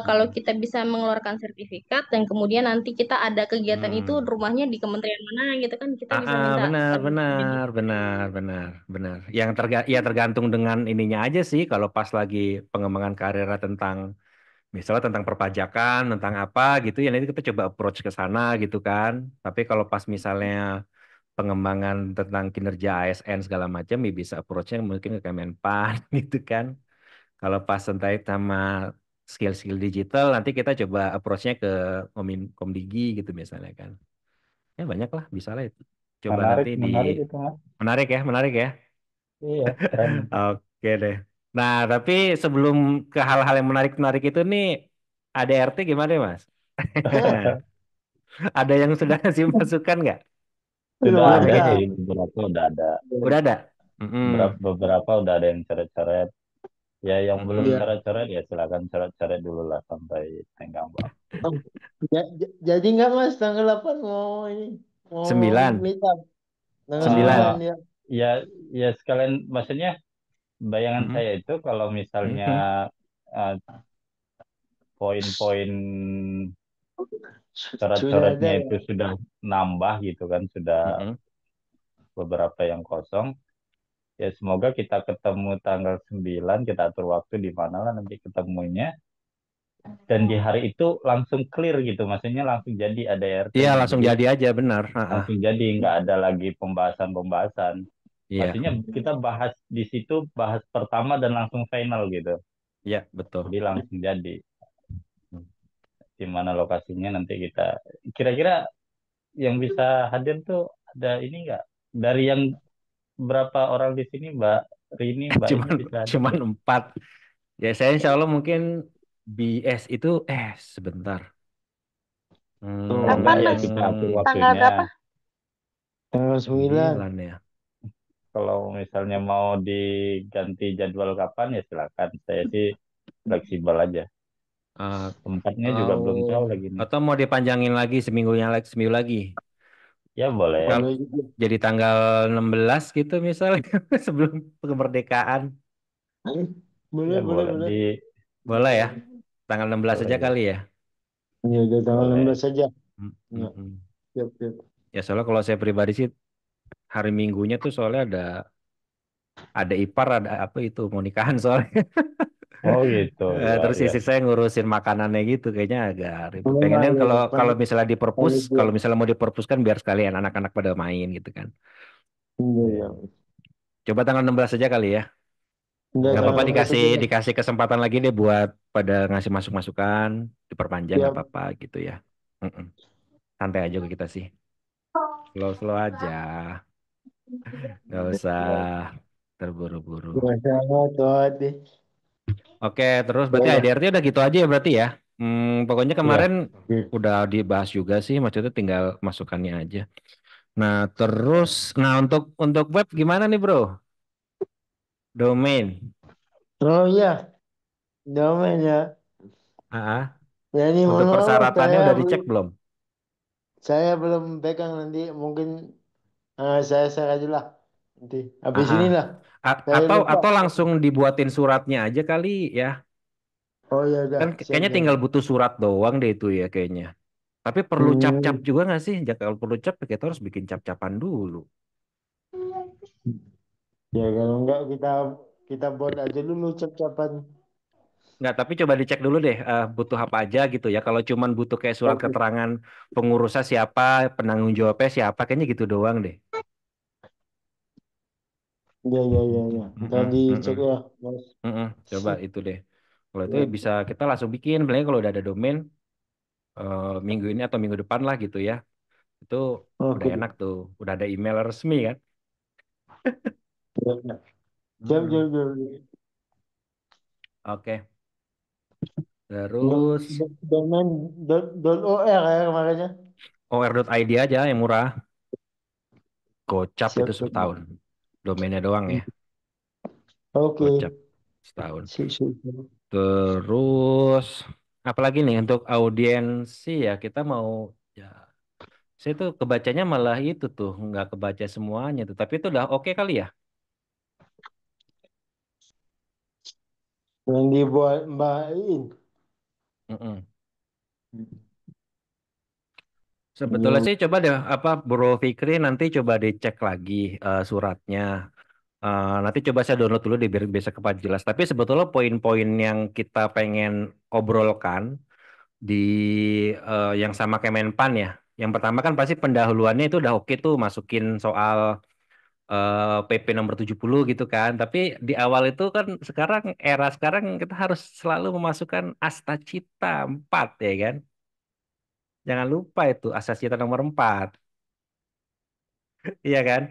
kalau ah. kita bisa mengeluarkan sertifikat dan kemudian nanti kita ada kegiatan itu Hmm. rumahnya di kementerian mana gitu kan kita bisa minta Benar, persetujuan benar, itu. benar, benar, benar. Ya tergantung dengan ininya aja sih. Kalau pas lagi pengembangan karir tentang misalnya tentang perpajakan, tentang apa gitu ya nanti kita coba approach ke sana gitu kan. Tapi kalau pas misalnya pengembangan tentang kinerja ASN segala macam ya bisa approach-nya mungkin ke Kemenpan gitu kan. Kalau pas terkait sama skill-skill digital nanti kita coba approach-nya ke Komdigi gitu misalnya kan. Ya banyak lah bisa lah itu. Coba Menarik, nanti di menarik itu mas. menarik ya, menarik ya. Iya, keren itu. Oke deh. Nah, tapi sebelum ke hal-hal yang menarik-menarik itu nih, ADRT gimana ya, Mas? Ada yang sudah ngasih masukan nggak? Sudah belum Belum ada ya? ada. sih beberapa udah ada. Udah ada? Mm-mm. Beberapa udah ada yang coret-coret. Ya yang belum Iya. coret-coret ya silakan coret-coret dulu lah sampai tenggang bang. Oh, jadi nggak Mas tanggal 8 mau ini mau 9. meet up tanggal 9 9. ya. Ya ya sekalian maksudnya bayangan Mm-mm. saya itu kalau misalnya Mm-mm. eh, poin-poin Sudah ada coret-coretnya ya. itu sudah nambah gitu kan, sudah Mm-mm. beberapa yang kosong. Ya semoga kita ketemu tanggal 9 kita atur waktu di mana lah nanti ketemunya. Dan di hari itu langsung clear gitu, maksudnya langsung jadi Iya, ADRT-nya. langsung Jadi jadi aja, benar. Ah, langsung jadi, nggak ada lagi pembahasan-pembahasan. iya, Maksudnya kita bahas di situ, bahas pertama dan langsung final gitu. iya, betul. Jadi langsung jadi. Di mana lokasinya nanti kita, kira-kira yang bisa hadir tuh ada ini nggak? Dari yang berapa orang di sini, Mbak Rini, Mbak ini Cuman, bisa hadir cuman nggak? 4. Ya, saya insya Allah mungkin BS itu, sebentar. Kalau nggak Kapan, ya Mas? kita atur Tanggal waktunya. berapa? Tanggal 9. 9 ya. Kalau misalnya mau diganti jadwal kapan ya silakan. Saya sih fleksibel aja. Tempatnya juga Atau belum tahu lagi nih. atau mau dipanjangin lagi seminggu lagi. Ya boleh. Kalau Boleh juga. jadi tanggal 16 gitu misalnya sebelum kemerdekaan. Boleh, Ya boleh, boleh boleh. Boleh ya? Tanggal 16 boleh aja boleh. kali ya. Ya, udah tanggal Boleh. 16 saja. Mm, mm, Ya, mm. siap, siap. Ya soalnya kalau saya pribadi sih hari Minggunya tuh soalnya ada ipar, ada apa itu mau nikahan soalnya. Oh gitu. Ya Terus ya. istri saya ngurusin makanannya gitu kayaknya agak ribet. Oh, Pengennya ya, kalau kalau kalau misalnya kalau kalau siap. misalnya mau diperpus kan biar sekalian anak-anak pada main gitu kan. Iya, Ya. ya. Coba tanggal 16 saja kali ya. Udah Nggak tanggal apa-apa 16 dikasih saja, Mas. dikasih kesempatan lagi deh buat pada ngasih masukan, diperpanjang nggak Siap. apa-apa gitu ya. Mm-mm. Santai aja ke kita sih. Slow-slow aja. Nggak usah terburu-buru. Sama tuh deh. Oke, terus Ya, berarti ya. IDRT udah gitu aja ya berarti ya. Pokoknya Ya. kemarin udah dibahas juga sih, maksudnya tinggal masukannya aja. Nah, terus, nah untuk web gimana nih bro? Domain. Oh iya, domain ya. Ah, Ya ini untuk mohon maaf, persyaratannya udah dicek belum? saya belum pegang nanti. Mungkin saya share aja lah. Nanti habis Ah, inilah. Saya lupa. atau langsung dibuatin suratnya aja kali ya. Oh ya udah, Kan siap, kayaknya siap. tinggal butuh surat doang deh itu ya kayaknya. Tapi perlu cap-cap Hmm. juga nggak sih? Ya, kalau perlu cap, kita harus bikin cap-capan dulu. Ya kalau enggak kita buat aja dulu cap-capan. Nggak, tapi coba dicek dulu deh butuh apa aja gitu ya. Kalau cuman butuh kayak surat Oke. keterangan pengurusnya siapa, penanggung jawabnya siapa, kayaknya gitu doang deh. Ya, ya, ya, ya. Ntar Mm-mm, dicek mm-mm, ya, Mas. mm-mm. Coba itu deh. Kalau itu Ya. bisa kita langsung bikin. Sebenarnya kalau udah ada domain minggu ini atau minggu depan lah gitu ya. Itu udah Oke. enak tuh. Udah ada email resmi kan. Ya, ya. Siap, siap, Mm-mm. siap. Oke. Yang Terus domain .or ya kemarinnya. or.id aja yang murah. Gocap itu Siap, siap. setahun. Domainnya doang ya. Oke. Gocap setahun. Siap, siap, siap. Terus apalagi nih untuk audiensi ya kita mau ya saya tuh kebacanya malah itu tuh nggak kebaca semuanya tuh tapi itu udah oke kali ya. Yang dibuat Mbak In. Mm-mm. Sebetulnya Yang sih coba deh apa Bro Fikri nanti coba dicek lagi suratnya. Nanti coba saya download dulu deh biar bisa kebaca jelas. Tapi sebetulnya poin-poin yang kita pengen obrolkan di yang sama Kemenpan ya. Yang pertama kan pasti pendahuluannya itu udah oke tuh masukin soal PP nomor 70 gitu kan. Tapi di awal itu kan era sekarang kita harus selalu memasukkan Asta Cita 4 ya kan. Jangan lupa itu Asta Cita nomor 4. Iya kan?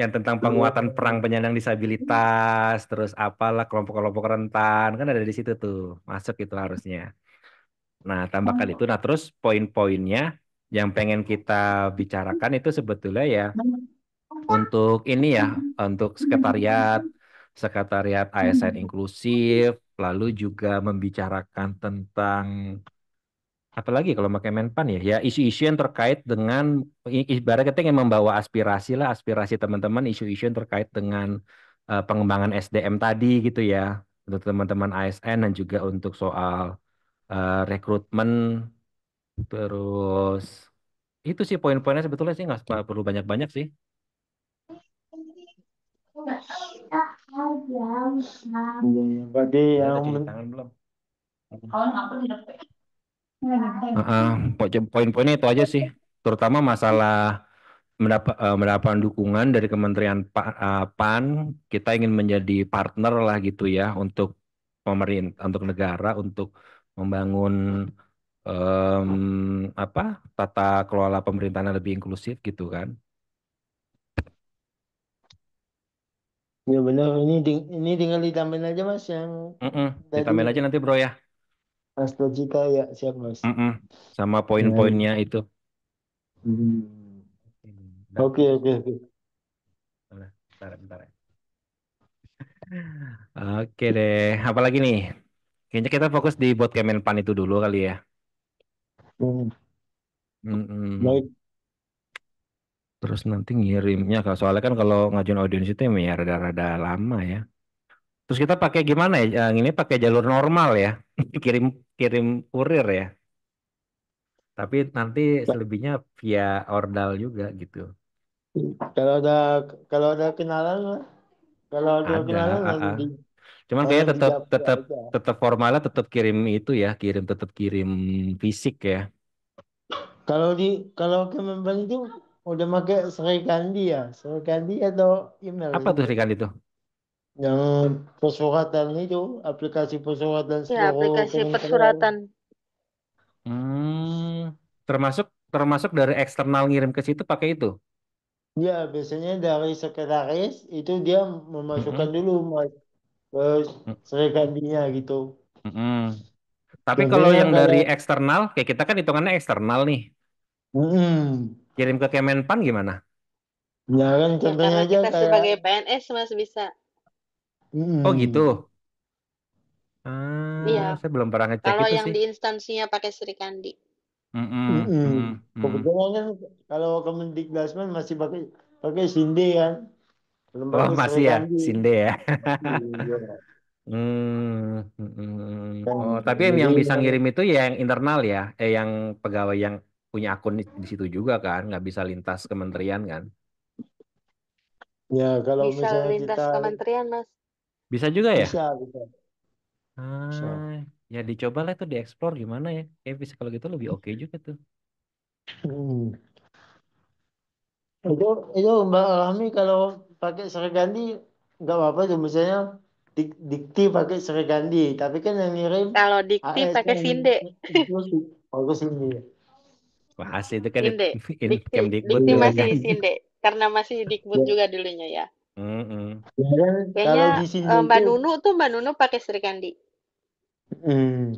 Yang tentang penguatan perang penyandang disabilitas, terus apalah kelompok-kelompok rentan kan ada di situ tuh. Masuk itu harusnya. Nah, tambahkan itu. Nah, terus poin-poinnya yang pengen kita bicarakan itu sebetulnya ya untuk ini ya, untuk sekretariat, sekretariat ASN inklusif, lalu juga membicarakan tentang apalagi kalau pakai Menpan ya, ya isu-isu yang terkait dengan ibarat kita ingin membawa aspirasi lah, aspirasi teman-teman, isu-isu yang terkait dengan pengembangan SDM tadi gitu ya, untuk teman-teman ASN dan juga untuk soal rekrutmen, terus itu sih poin-poinnya sebetulnya sih nggak perlu banyak-banyak sih. Berarti Udah yang cuci tangan belum? Heeh, poin-poinnya itu aja sih, terutama masalah mendapatkan dukungan dari Kementerian PAN, kita ingin menjadi partner lah gitu ya untuk pemerintah, untuk negara, untuk membangun apa tata kelola pemerintahan yang lebih inklusif gitu kan. ya benar ini tinggal ditambahin aja Mas yang tadi Ditambahin aja nanti bro ya. Mas Cita ya siap Mas. Mm-mm. Sama Ya. poin-poinnya itu. Hmm. Udah. Oke oke oke. Udah. Bentar, bentar ya. Oke deh, apa lagi nih? Kayaknya kita fokus di buat Kemenpan itu dulu kali ya. Hmm. Mm-mm. Baik. Terus nanti ngirimnya, kalau soalnya kan kalau ngajuin audiens itu ya rada-rada lama ya. Terus kita pakai gimana ya? Ini pakai jalur normal ya, kirim kirim kurir ya. Tapi nanti selebihnya via ordal juga gitu. Kalau ada kalau ada kenalan lah. Kalau ada Ada, kenalan AA. Cuman kayaknya di tetap Japri tetap aja. tetap formalnya tetap kirim itu ya, tetap kirim fisik ya. Kalau Kemenpan itu udah pakai Serikandi ya, Serikandi atau email Apa itu tuh Rikan itu? yang persuratan itu aplikasi persuratan Ya, seluruh aplikasi kementerian. persuratan. Hmm, termasuk termasuk dari eksternal ngirim ke situ pakai itu. Ya biasanya dari sekretaris itu dia memasukkan Mm-mm. dulu Mas, ke Serikandinya gitu. Mm-mm. Tapi kalau Contohnya yang dari kayak eksternal, kayak kita kan hitungannya eksternal nih. mm, Kirim ke Kemenpan gimana? ya kan Ya, contohnya karena aja kita kayak sebagai PNS Mas bisa. Oh gitu. mm, Iya, Saya belum pernah ngecek kalau itu yang sih. di instansinya pakai Serikandi. Mm-mm. mm. Mm-mm. Mm. Kebetulan kan kalau Kemendikbudrismen masih pakai pakai Sinde kan, belum Oh pakai masih ya, Serikandi. Sinde ya. Iya. Kan, Oh, tapi jadi yang bisa ngirim itu ya yang internal ya, yang pegawai yang punya akun di situ juga kan, nggak bisa lintas kementerian kan? ya kalau Bisa misalnya kita lintas kementerian, Mas. Bisa juga ya? bisa bisa bisa. Ah, ya dicoba lah tuh dieksplor gimana ya? Kayak bisa kalau gitu lebih oke juga tuh. Hmm. Itu Mbak Rahmi kalau pakai Serikandi nggak apa-apa tuh misalnya dikti pakai Serikandi, tapi kan yang ngirim Kalau dikti pakai ASN Sinde. inklusif bagus ini. Wah, asli itu kan Sinde. Kemdikbud Dikti juga Iya. masih kan. Sinde. Karena masih Dikbud Ya, juga dulunya ya. Mm-mm. ya kan Kayaknya kalau di sini Mbak itu Nunu pakai Serikandi. hmm.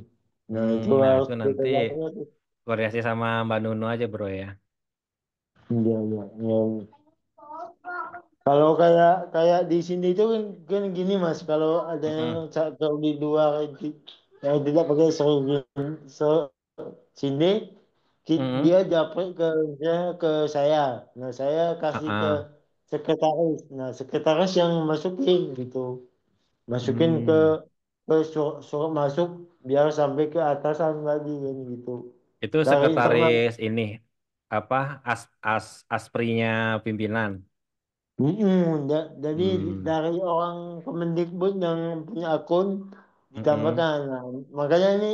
Nah itu Nah harus itu kita nanti jawabnya tuh. koordinasi sama Mbak Nunu aja bro ya. Iya, iya, iya. Kalau kayak kayak di sini itu kan gini Mas, kalau ada yang Mm-mm. kalau di luar yang tidak pakai sini Mm-mm. dia japri ke saya. Nah, saya kasih ke Ah-ah. sekretaris. Nah, sekretaris yang masukin gitu. Masukin Hmm. ke surat masuk biar sampai ke atasan lagi kan gitu. Itu Dari internal. sekretaris ini apa asprinya pimpinan. Jadi Hmm. dari orang Kemendikbud yang punya akun Mm-mm. ditambahkan. Nah, makanya ini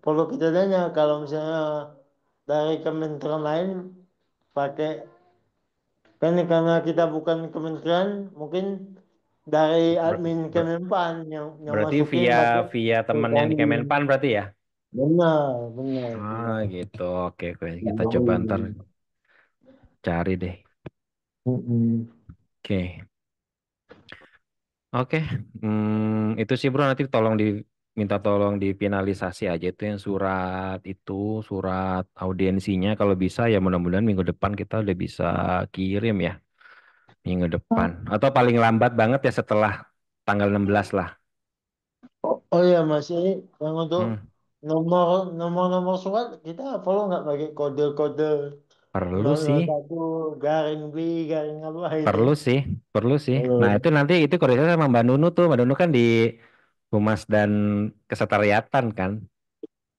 perlu kita tanya kalau misalnya dari kementerian lain pakai kan karena kita bukan kementerian mungkin dari Ber- admin ber- Kemenpan yang berarti masukin via pakai via teman yang di Serikandi. Kemenpan berarti ya? Benar, benar, Ah benar. gitu. Oke, oke. Kita coba ntar Hmm. cari deh. Mm-mm. Oke. Oke, itu sih bro nanti minta tolong difinalisasi aja itu yang surat audiensinya kalau bisa ya mudah-mudahan minggu depan kita udah bisa kirim ya. Minggu depan. Atau paling lambat banget ya setelah tanggal 16 lah. Oh iya Mas, ini yang untuk Hmm, nomor surat kita follow nggak pakai kode-kode perlu nol nol sih. satu garing B garing apa itu? Perlu sih, perlu sih. Nah Follow. itu nanti itu koordinasi sama Mbak Nunu tuh. Mbak Nunu kan di Humas dan Kesetariatan kan.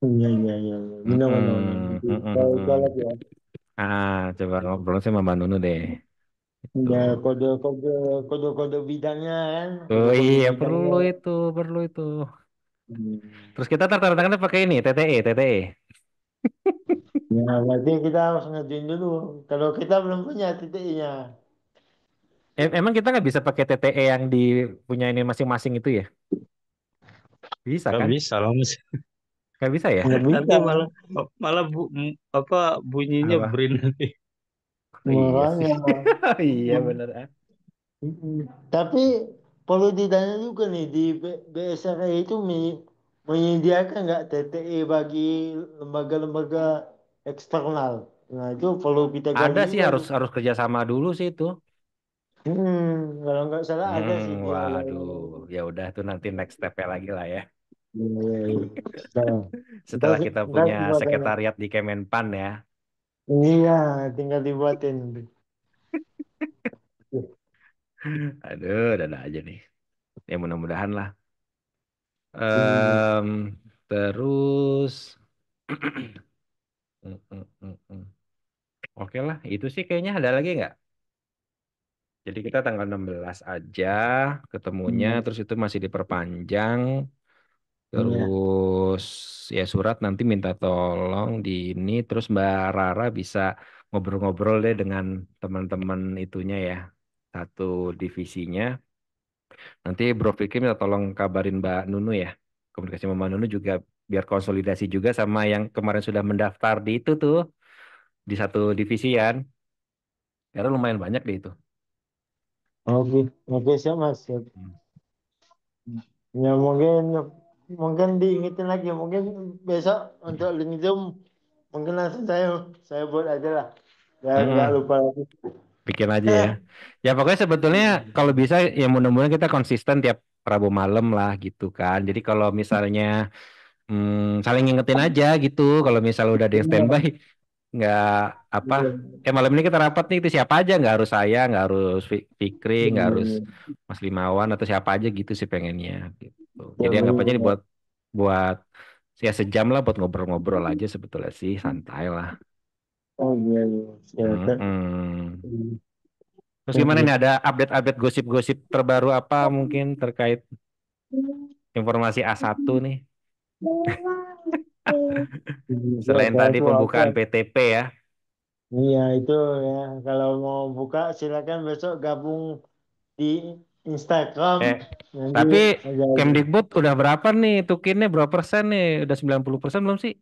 Iya iya iya. Iya. Benar. Mm-mm, Nanti mm-mm, saya colek mm. ya. Coba ngobrol sama Mbak Nunu deh. Ya Tuh. kode-kode bidangnya kan, Oh kode-kode iya, bidangnya. perlu itu, perlu itu. Hmm. Terus kita tanda tangannya pakai ini, TTE, TTE. Ya berarti kita harus ngajuin dulu. Kalau kita belum punya titiknya. Emang kita nggak bisa pakai TTE yang punya ini masing-masing itu ya? Bisa Nggak kan? bisa lah Mas. Nggak bisa ya? Nggak Nanti bisa. malah malah apa bunyinya Apa? brain nanti. Oh, iya sih. Makanya. Iya bener. Ah. Mm-mm. Tapi perlu ditanya juga nih di BSRE itu menyediakan nggak TTE bagi lembaga-lembaga eksternal. Nah itu perlu kita gali Ada sih juga harus nih. harus kerjasama dulu sih itu. Kalau nggak salah ada sih dia yang Waduh, ya udah tuh nanti next step-nya lagi lah ya. iya, iya. Nah, ntar, Setelah kita ntar punya dibuatin. sekretariat di Kemenpan ya. Iya, tinggal dibuatin. Aduh, ada aja nih. Ya mudah-mudahan lah. Hmm, Terus, Mm, mm, mm, mm. Oke lah, itu sih kayaknya ada lagi nggak? Jadi kita tanggal 16 aja ketemunya, iya, terus itu masih diperpanjang, iya. terus ya surat nanti minta tolong di ini, terus Mbak Rara bisa ngobrol-ngobrol deh dengan teman-teman itunya ya, satu divisinya. Nanti Bro Fikri minta tolong kabarin Mbak Nunu ya, komunikasi sama Mbak Nunu juga biar konsolidasi juga sama yang kemarin sudah mendaftar di itu tuh, di satu divisian. Karena lumayan banyak deh itu. Oke, oke siap mas. Siap. Hmm. Ya mungkin mungkin diingetin lagi. Mungkin besok untuk link Zoom mungkin langsung saya buat aja lah. Biar nggak Mm-mm. lupa lagi. Bikin aja ya. Ya pokoknya sebetulnya kalau bisa ya mudah-mudahan kita konsisten tiap Rabu malam lah gitu kan. Jadi kalau misalnya saling ngingetin aja gitu. Kalau misalnya udah ada yang standby, Iya, nggak apa. iya, Malam ini kita rapat nih itu siapa aja, nggak harus saya, nggak harus Fikri, nggak harus iya. Mas Limawan atau siapa aja gitu sih pengennya gitu. Ya, Jadi anggap aja ini benar. buat buat ya sejam lah buat ngobrol-ngobrol aja sebetulnya sih santai lah. Oh iya, iya. Siap. Mm-mm. Terus gimana Oke. nih ada update-update gosip-gosip terbaru apa mungkin terkait informasi A1 nih? Selain tadi Itu apa? pembukaan PTP ya. Iya itu ya. Kalau mau buka silakan besok gabung di Instagram. Eh, Nanti tapi ada. Kemdikbud udah berapa nih? Tukinnya berapa persen nih? Udah 90% belum sih?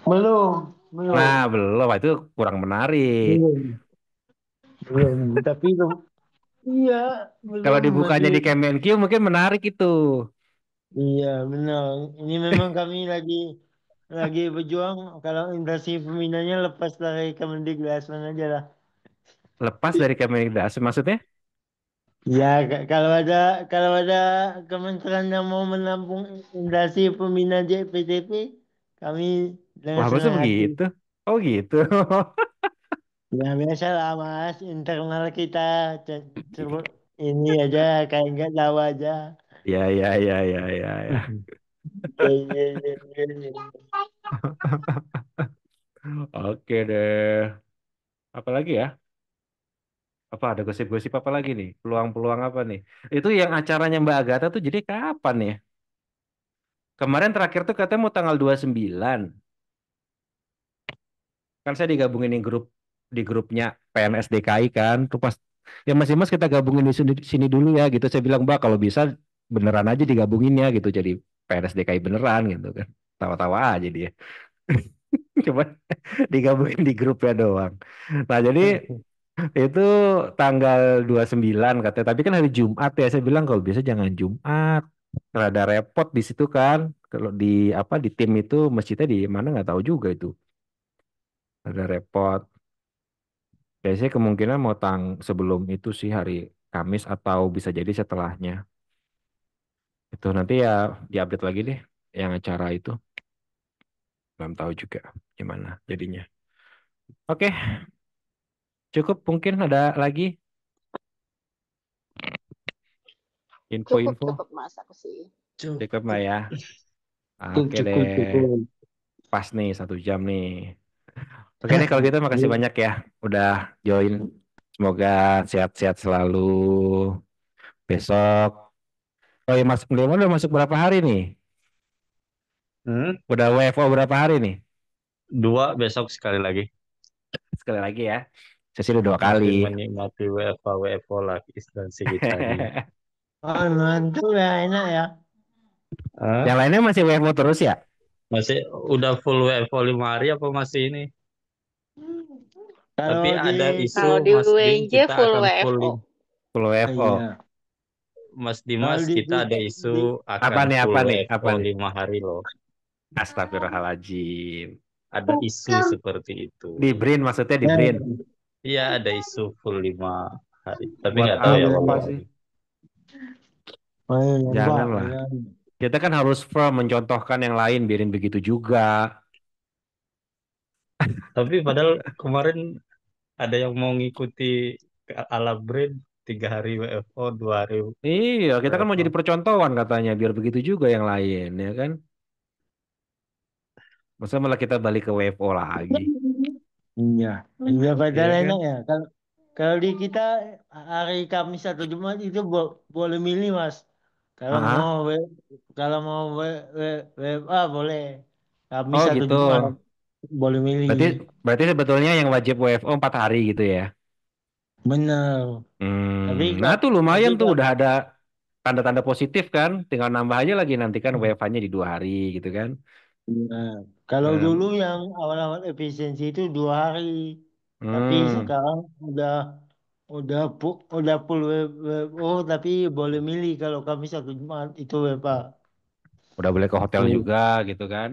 Belum, Nah, belum, belum. Itu kurang menarik. belum, belum. Tapi iya, Kalau belum dibukanya masih. di Kemenq mungkin menarik itu. Iya, benar. Ini memang kami lagi berjuang. Kalau inflasi peminatnya lepas dari Kemendikbud aja lah. Lepas dari Kemendikbud, maksudnya? Ya, kalau ada kementerian yang mau menampung inflasi peminat JPTP, kami dengan Wah, masa senang hati. begitu? Oh gitu. Ya biasalah mas, internal kita ini aja kayak nggak tahu aja. Ya, ya, ya, ya, ya, ya. Iya, iya, iya, iya, iya. Oke deh. Apalagi ya? Apa ada gosip-gosip apa lagi nih? Peluang-peluang apa nih? Itu yang acaranya Mbak Agatha tuh jadi kapan ya? Kemarin terakhir tuh katanya mau tanggal 29. Kan saya digabungin di grupnya PNS DKI kan. Tuh pas ya Mas kita gabungin di sini dulu ya gitu. Saya bilang, "Mbak, kalau bisa beneran aja digabungin ya gitu jadi PNS DKI beneran gitu kan." Tawa-tawa aja dia. Coba digabungin di grupnya doang. Nah, jadi itu tanggal 29 katanya. Tapi kan hari Jumat ya. Saya bilang kalau bisa jangan Jumat. Rada repot di situ kan. Kalau di apa di tim itu masjidnya di mana nggak tahu juga itu. Rada repot. Biasanya kemungkinan mau sebelum itu sih hari Kamis atau bisa jadi setelahnya. Itu nanti ya diupdate lagi deh yang acara itu. Belum tahu juga gimana jadinya. Oke, cukup mungkin ada lagi Cukup, info-info. cukup Mas aku sih. Cukup Mbak ya. Cukup, Oke cukup, deh. cukup. Pas nih 1 jam nih. Oke deh kalau gitu makasih banyak ya udah join. Semoga sehat-sehat selalu besok. Oh iya Mas Leon udah masuk berapa hari nih? Hmm? Udah WFO berapa hari nih? 2 besok sekali lagi. Sekali lagi ya. Saya sih udah 2 kali. Masih menikmati WFO lah instansi kita ini. Oh, mantul ya, enak ya. Hah? Yang lainnya masih WFO terus ya? Masih udah full WFO 5 hari apa masih ini? Tapi Kalau ada di isu Kalau di Mas Dim UNJ kita full akan full WFO. Full WFO. iya, Mas kalau Dimas di kita ada kita isu di akan full Apa nih? Apa WFO nih? 5 hari loh. Astagfirullahaladzim. Ada isu seperti itu. Di BRIN maksudnya di ya, BRIN. Iya ada isu full 5 hari. Tapi Buat nggak tahu ya apa kalau sih? oh, nembak Janganlah. ya. Kita kan harus firm mencontohkan yang lain, biarin begitu juga. tapi padahal kemarin ada yang mau ngikuti ala Brain 3 hari WFO 2 hari Iya, kita kan mau WFO. jadi percontohan katanya, biar begitu juga yang lain, ya kan? Masa malah kita balik ke WFO lagi, Iya, iya padahal iya kan? enak ya. Kalau kalau di kita hari Kamis atau Jumat itu boleh milih Mas. Kalau mau Ah, kalau mau WFA boleh Kamis oh atau gitu. Jumat boleh milih. Berarti berarti sebetulnya yang wajib WFO 4 hari gitu ya? Benar. Tapi Nah tuh tapi lumayan tuh udah ada tanda-tanda positif kan? Tinggal nambah aja lagi nanti kan WFH-nya di 2 hari gitu kan? nah, kalau dulu Em, yang awal-awal efisiensi itu 2 hari, tapi hmm, sekarang udah full WFO tapi boleh milih kalau Kamis atau Jumat itu WFA. udah boleh ke hotel Tuh. juga gitu kan?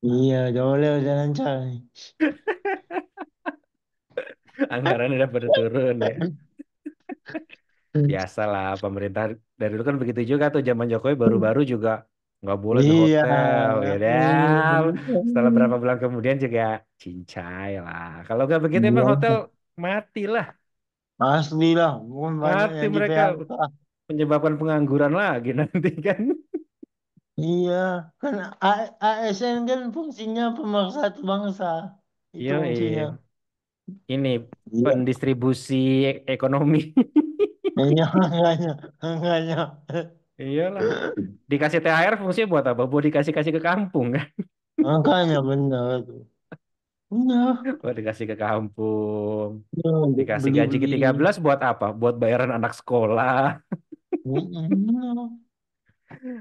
Iya, udah lancar. Anggaran udah pada turun ya. Biasalah pemerintah dari dulu kan begitu juga tuh zaman Jokowi baru-baru juga nggak boleh ke Iya, hotel ya dah. Setelah bener. berapa bulan kemudian juga cincai lah. Kalau nggak begitu emang hotel Iya, matilah. asli lah, bukan banyak Mati yang di mereka PHK. menyebabkan pengangguran lagi nanti kan. Iya, kan ASN kan fungsinya pemersatu bangsa. Itu Iya, fungsinya. ini Iya, pendistribusi ekonomi. iya, enggaknya. Iyalah. Dikasih THR fungsinya buat apa? Buat dikasih-kasih ke kampung kan? Makanya benar tuh. Benar. Buat dikasih ke kampung. Dikasih gaji Beli-beli. ke-13 buat apa? Buat bayaran anak sekolah. Benar.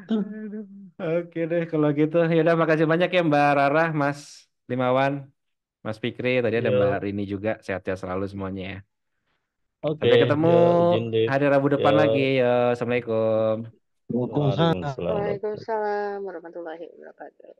Tuh. Aduh. Oke deh kalau gitu. Ya udah makasih banyak ya Mbak Rara, Mas Limawan, Mas Fikri. Tadi ada Mbak Yo, Rini juga. Sehat-sehat selalu semuanya ya. oke, Sampai ketemu yo izin deh. hari Rabu Yo, depan lagi. Ya, Assalamualaikum. Waalaikumsalam. waalaikumsalam. Waalaikumsalam warahmatullahi wabarakatuh.